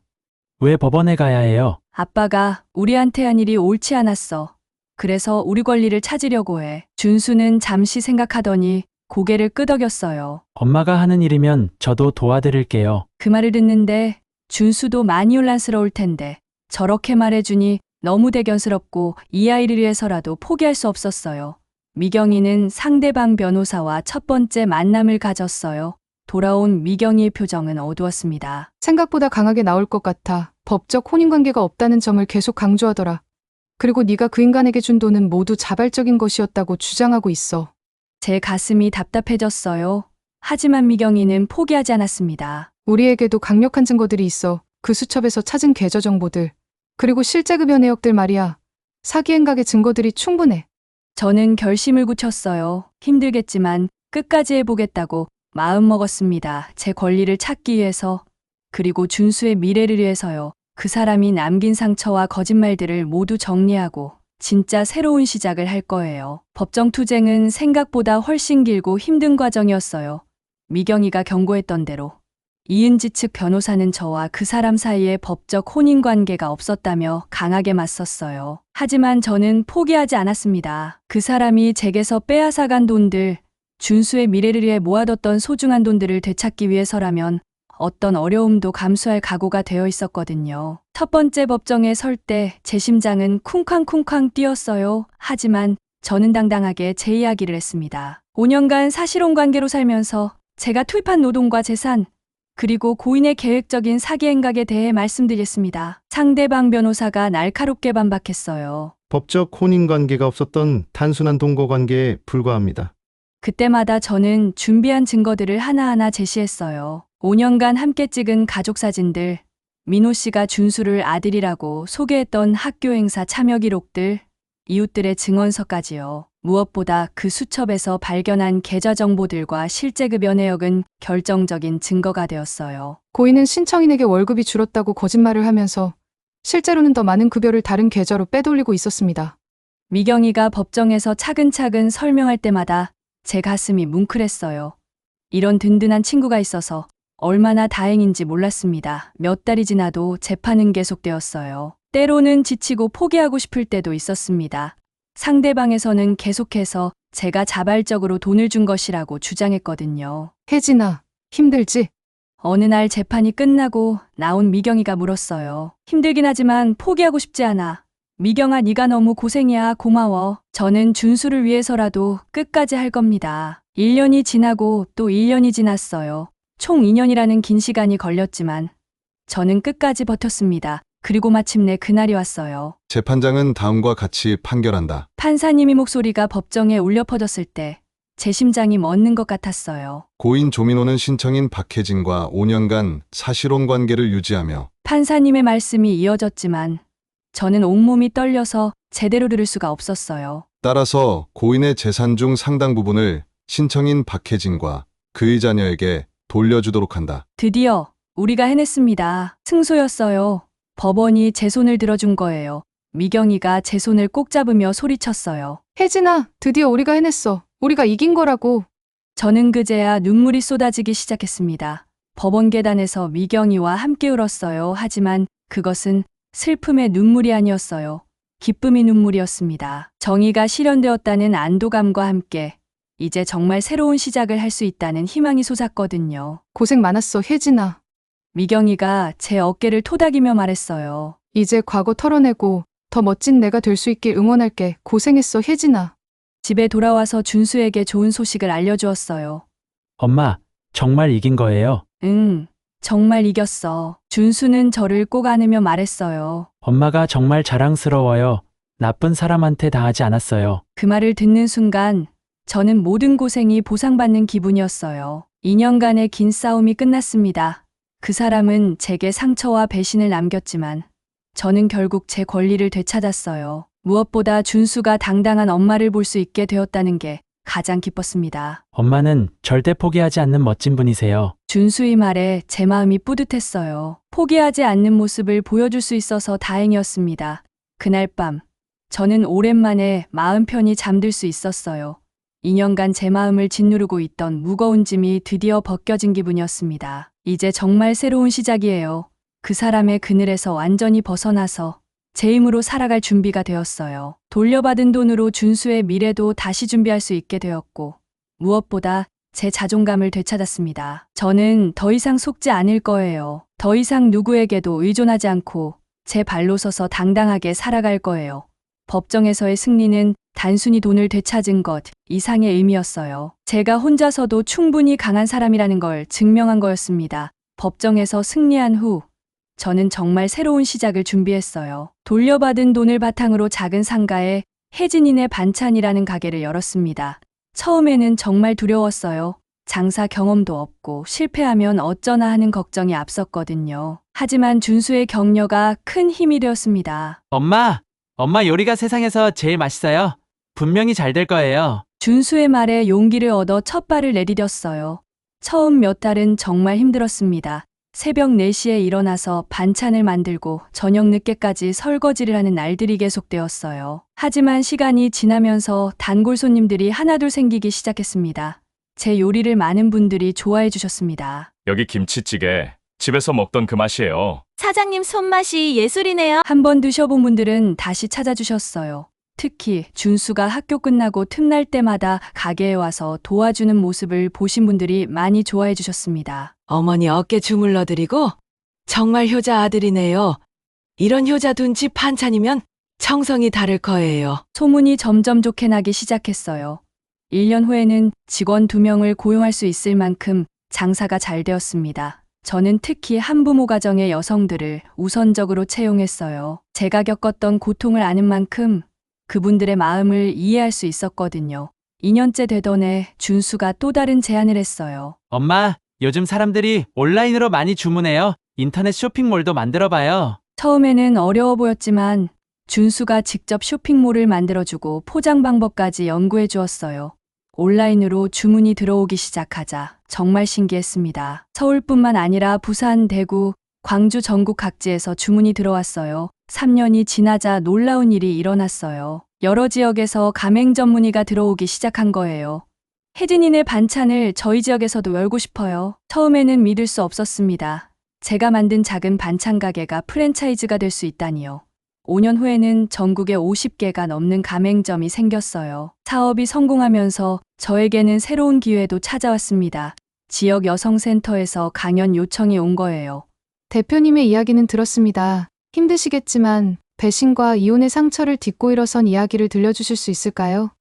왜 법원에 가야 해요? 아빠가 우리한테 한 일이 옳지 않았어. 그래서 우리 권리를 찾으려고 해. 준수는 잠시 생각하더니 고개를 끄덕였어요. 엄마가 하는 일이면 저도 도와드릴게요. 그 말을 듣는데 준수도 많이 혼란스러울 텐데 저렇게 말해주니 너무 대견스럽고 이 아이를 위해서라도 포기할 수 없었어요. 미경이는 상대방 변호사와 첫 번째 만남을 가졌어요. 돌아온 미경이의 표정은 어두웠습니다. 생각보다 강하게 나올 것 같아. 법적 혼인관계가 없다는 점을 계속 강조하더라. 그리고 네가 그 인간에게 준 돈은 모두 자발적인 것이었다고 주장하고 있어. 제 가슴이 답답해졌어요. 하지만 미경이는 포기하지 않았습니다. 우리에게도 강력한 증거들이 있어. 그 수첩에서 찾은 계좌 정보들. 그리고 실제 급여 내역들 말이야. 사기 행각의 증거들이 충분해. 저는 결심을 굳혔어요. 힘들겠지만 끝까지 해보겠다고 마음먹었습니다. 제 권리를 찾기 위해서, 그리고 준수의 미래를 위해서요. 그 사람이 남긴 상처와 거짓말들을 모두 정리하고 진짜 새로운 시작을 할 거예요. 법정 투쟁은 생각보다 훨씬 길고 힘든 과정이었어요. 미경이가 경고했던 대로 이은지 측 변호사는 저와 그 사람 사이에 법적 혼인 관계가 없었다며 강하게 맞섰어요. 하지만 저는 포기하지 않았습니다. 그 사람이 제게서 빼앗아간 돈들, 준수의 미래를 위해 모아뒀던 소중한 돈들을 되찾기 위해서라면 어떤 어려움도 감수할 각오가 되어 있었거든요. 첫 번째 법정에 설 때 제 심장은 쿵쾅쿵쾅 뛰었어요. 하지만 저는 당당하게 제 이야기를 했습니다. 5년간 사실혼 관계로 살면서 제가 투입한 노동과 재산, 그리고 고인의 계획적인 사기 행각에 대해 말씀드렸습니다. 상대방 변호사가 날카롭게 반박했어요. 법적 혼인 관계가 없었던 단순한 동거 관계에 불과합니다. 그때마다 저는 준비한 증거들을 하나하나 제시했어요. 5년간 함께 찍은 가족 사진들, 민호 씨가 준수를 아들이라고 소개했던 학교 행사 참여 기록들, 이웃들의 증언서까지요. 무엇보다 그 수첩에서 발견한 계좌 정보들과 실제 급여 내역은 결정적인 증거가 되었어요. 고인은 신청인에게 월급이 줄었다고 거짓말을 하면서 실제로는 더 많은 급여를 다른 계좌로 빼돌리고 있었습니다. 미경이가 법정에서 차근차근 설명할 때마다 제 가슴이 뭉클했어요. 이런 든든한 친구가 있어서 얼마나 다행인지 몰랐습니다. 몇 달이 지나도 재판은 계속되었어요. 때로는 지치고 포기하고 싶을 때도 있었습니다. 상대방에서는 계속해서 제가 자발적으로 돈을 준 것이라고 주장했거든요. 혜진아, 힘들지? 어느 날 재판이 끝나고 나온 미경이가 물었어요. 힘들긴 하지만 포기하고 싶지 않아. 미경아, 네가 너무 고생이야. 고마워. 저는 준수를 위해서라도 끝까지 할 겁니다. 1년이 지나고 또 1년이 지났어요. 총 2년이라는 긴 시간이 걸렸지만 저는 끝까지 버텼습니다. 그리고 마침내 그날이 왔어요. 재판장은 다음과 같이 판결한다. 판사님이 목소리가 법정에 울려 퍼졌을 때 제 심장이 멎는 것 같았어요. 고인 조민호는 신청인 박혜진과 5년간 사실혼 관계를 유지하며 판사님의 말씀이 이어졌지만 저는 온몸이 떨려서 제대로 들을 수가 없었어요. 따라서 고인의 재산 중 상당 부분을 신청인 박혜진과 그의 자녀에게 돌려주도록 한다. 드디어 우리가 해냈습니다. 승소였어요. 법원이 제 손을 들어준 거예요. 미경이가 제 손을 꼭 잡으며 소리쳤어요. 혜진아, 드디어 우리가 해냈어. 우리가 이긴 거라고. 저는 그제야 눈물이 쏟아지기 시작했습니다. 법원 계단에서 미경이와 함께 울었어요. 하지만 그것은 슬픔의 눈물이 아니었어요. 기쁨의 눈물이었습니다. 정의가 실현되었다는 안도감과 함께 이제 정말 새로운 시작을 할 수 있다는 희망이 솟았거든요. 고생 많았어, 혜진아. 미경이가 제 어깨를 토닥이며 말했어요. 이제 과거 털어내고 더 멋진 내가 될 수 있길 응원할게. 고생했어, 혜진아. 집에 돌아와서 준수에게 좋은 소식을 알려주었어요. 엄마, 정말 이긴 거예요? 응, 정말 이겼어. 준수는 저를 꼭 안으며 말했어요. 엄마가 정말 자랑스러워요. 나쁜 사람한테 당하지 않았어요. 그 말을 듣는 순간 저는 모든 고생이 보상받는 기분이었어요. 2년간의 긴 싸움이 끝났습니다. 그 사람은 제게 상처와 배신을 남겼지만 저는 결국 제 권리를 되찾았어요. 무엇보다 준수가 당당한 엄마를 볼 수 있게 되었다는 게 가장 기뻤습니다. 엄마는 절대 포기하지 않는 멋진 분이세요. 준수의 말에 제 마음이 뿌듯했어요. 포기하지 않는 모습을 보여줄 수 있어서 다행이었습니다. 그날 밤 저는 오랜만에 마음 편히 잠들 수 있었어요. 2년간 제 마음을 짓누르고 있던 무거운 짐이 드디어 벗겨진 기분이었습니다. 이제 정말 새로운 시작이에요. 그 사람의 그늘에서 완전히 벗어나서 제 힘으로 살아갈 준비가 되었어요. 돌려받은 돈으로 준수의 미래도 다시 준비할 수 있게 되었고 무엇보다 제 자존감을 되찾았습니다. 저는 더 이상 속지 않을 거예요. 더 이상 누구에게도 의존하지 않고 제 발로 서서 당당하게 살아갈 거예요. 법정에서의 승리는 단순히 돈을 되찾은 것 이상의 의미였어요. 제가 혼자서도 충분히 강한 사람이라는 걸 증명한 거였습니다. 법정에서 승리한 후 저는 정말 새로운 시작을 준비했어요. 돌려받은 돈을 바탕으로 작은 상가에 혜진이네 반찬이라는 가게를 열었습니다. 처음에는 정말 두려웠어요. 장사 경험도 없고 실패하면 어쩌나 하는 걱정이 앞섰거든요. 하지만 준수의 격려가 큰 힘이 되었습니다. 엄마, 엄마 요리가 세상에서 제일 맛있어요. 분명히 잘 될 거예요. 준수의 말에 용기를 얻어 첫 발을 내디뎠어요. 처음 몇 달은 정말 힘들었습니다. 새벽 4시에 일어나서 반찬을 만들고 저녁 늦게까지 설거지를 하는 날들이 계속되었어요. 하지만 시간이 지나면서 단골 손님들이 하나둘 생기기 시작했습니다. 제 요리를 많은 분들이 좋아해 주셨습니다. 여기 김치찌개 집에서 먹던 그 맛이에요. 사장님 손맛이 예술이네요. 한번 드셔본 분들은 다시 찾아주셨어요. 특히 준수가 학교 끝나고 틈날 때마다 가게에 와서 도와주는 모습을 보신 분들이 많이 좋아해 주셨습니다. 어머니 어깨 주물러드리고 정말 효자 아들이네요. 이런 효자 둔 집 반찬이면 정성이 다를 거예요. 소문이 점점 좋게 나기 시작했어요. 1년 후에는 직원 2명을 고용할 수 있을 만큼 장사가 잘 되었습니다. 저는 특히 한부모 가정의 여성들을 우선적으로 채용했어요. 제가 겪었던 고통을 아는 만큼 그분들의 마음을 이해할 수 있었거든요. 2년째 되던 해 준수가 또 다른 제안을 했어요. 엄마, 요즘 사람들이 온라인으로 많이 주문해요. 인터넷 쇼핑몰도 만들어봐요. 처음에는 어려워 보였지만 준수가 직접 쇼핑몰을 만들어주고 포장 방법까지 연구해 주었어요. 온라인으로 주문이 들어오기 시작하자 정말 신기했습니다. 서울뿐만 아니라 부산, 대구, 광주 전국 각지에서 주문이 들어왔어요. 3년이 지나자 놀라운 일이 일어났어요. 여러 지역에서 가맹점 문의가 들어오기 시작한 거예요. 혜진이네 반찬을 저희 지역에서도 열고 싶어요. 처음에는 믿을 수 없었습니다. 제가 만든 작은 반찬 가게가 프랜차이즈가 될 수 있다니요. 5년 후에는 전국에 50개가 넘는 가맹점이 생겼어요. 사업이 성공하면서 저에게는 새로운 기회도 찾아왔습니다. 지역 여성센터에서 강연 요청이 온 거예요. 대표님의 이야기는 들었습니다. 힘드시겠지만 배신과 이혼의 상처를 딛고 일어선 이야기를 들려주실 수 있을까요?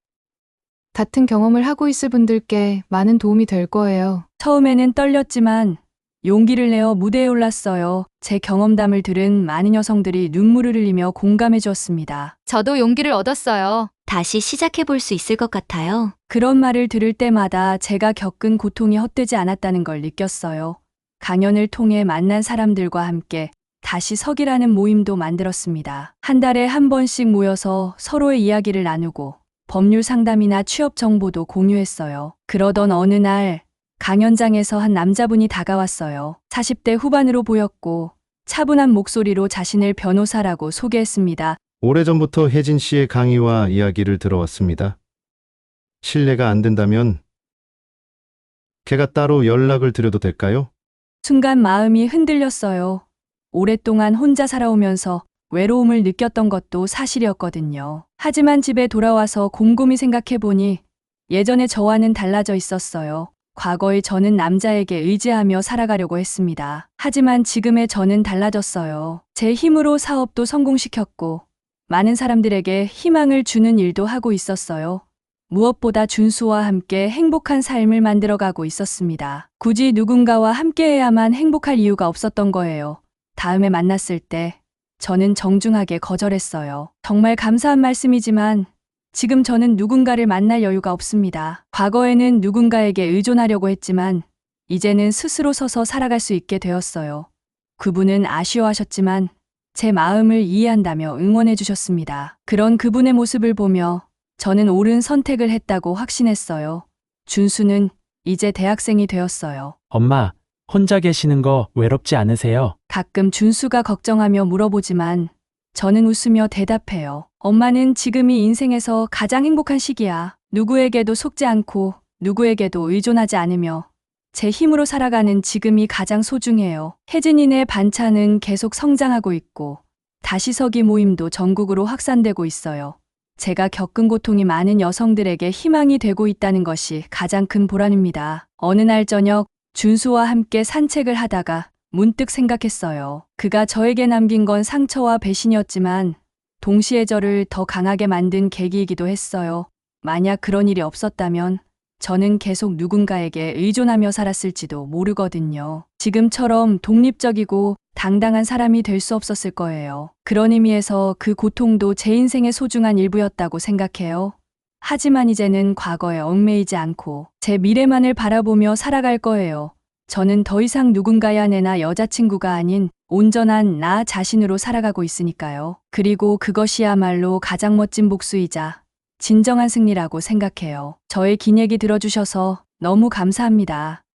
같은 경험을 하고 있을 분들께 많은 도움이 될 거예요. 처음에는 떨렸지만 용기를 내어 무대에 올랐어요. 제 경험담을 들은 많은 여성들이 눈물을 흘리며 공감해 주었습니다. 저도 용기를 얻었어요. 다시 시작해 볼 수 있을 것 같아요. 그런 말을 들을 때마다 제가 겪은 고통이 헛되지 않았다는 걸 느꼈어요. 강연을 통해 만난 사람들과 함께 다시 석이라는 모임도 만들었습니다. 한 달에 한 번씩 모여서 서로의 이야기를 나누고 법률 상담이나 취업 정보도 공유했어요. 그러던 어느 날 강연장에서 한 남자분이 다가왔어요. 40대 후반으로 보였고 차분한 목소리로 자신을 변호사라고 소개했습니다. 오래전부터 혜진 씨의 강의와 이야기를 들어왔습니다. 신뢰가 안 된다면 걔가 따로 연락을 드려도 될까요? 순간 마음이 흔들렸어요. 오랫동안 혼자 살아오면서 외로움을 느꼈던 것도 사실이었거든요. 하지만 집에 돌아와서 곰곰이 생각해보니 예전의 저와는 달라져 있었어요. 과거의 저는 남자에게 의지하며 살아가려고 했습니다. 하지만 지금의 저는 달라졌어요. 제 힘으로 사업도 성공시켰고 많은 사람들에게 희망을 주는 일도 하고 있었어요. 무엇보다 준수와 함께 행복한 삶을 만들어가고 있었습니다. 굳이 누군가와 함께해야만 행복할 이유가 없었던 거예요. 다음에 만났을 때 저는 정중하게 거절했어요. 정말 감사한 말씀이지만 지금 저는 누군가를 만날 여유가 없습니다. 과거에는 누군가에게 의존하려고 했지만 이제는 스스로 서서 살아갈 수 있게 되었어요. 그분은 아쉬워하셨지만 제 마음을 이해한다며 응원해 주셨습니다. 그런 그분의 모습을 보며 저는 옳은 선택을 했다고 확신했어요. 준수는 이제 대학생이 되었어요. 엄마, 혼자 계시는 거 외롭지 않으세요? 가끔 준수가 걱정하며 물어보지만 저는 웃으며 대답해요. 엄마는 지금이 인생에서 가장 행복한 시기야. 누구에게도 속지 않고 누구에게도 의존하지 않으며 제 힘으로 살아가는 지금이 가장 소중해요. 혜진이네 반찬은 계속 성장하고 있고 다시 서기 모임도 전국으로 확산되고 있어요. 제가 겪은 고통이 많은 여성들에게 희망이 되고 있다는 것이 가장 큰 보람입니다. 어느 날 저녁 준수와 함께 산책을 하다가 문득 생각했어요. 그가 저에게 남긴 건 상처와 배신이었지만 동시에 저를 더 강하게 만든 계기이기도 했어요. 만약 그런 일이 없었다면 저는 계속 누군가에게 의존하며 살았을지도 모르거든요. 지금처럼 독립적이고 당당한 사람이 될 수 없었을 거예요. 그런 의미에서 그 고통도 제 인생의 소중한 일부였다고 생각해요. 하지만 이제는 과거에 얽매이지 않고 제 미래만을 바라보며 살아갈 거예요. 저는 더 이상 누군가의 아내나 여자친구가 아닌 온전한 나 자신으로 살아가고 있으니까요. 그리고 그것이야말로 가장 멋진 복수이자 진정한 승리라고 생각해요. 저의 긴 얘기 들어주셔서 너무 감사합니다.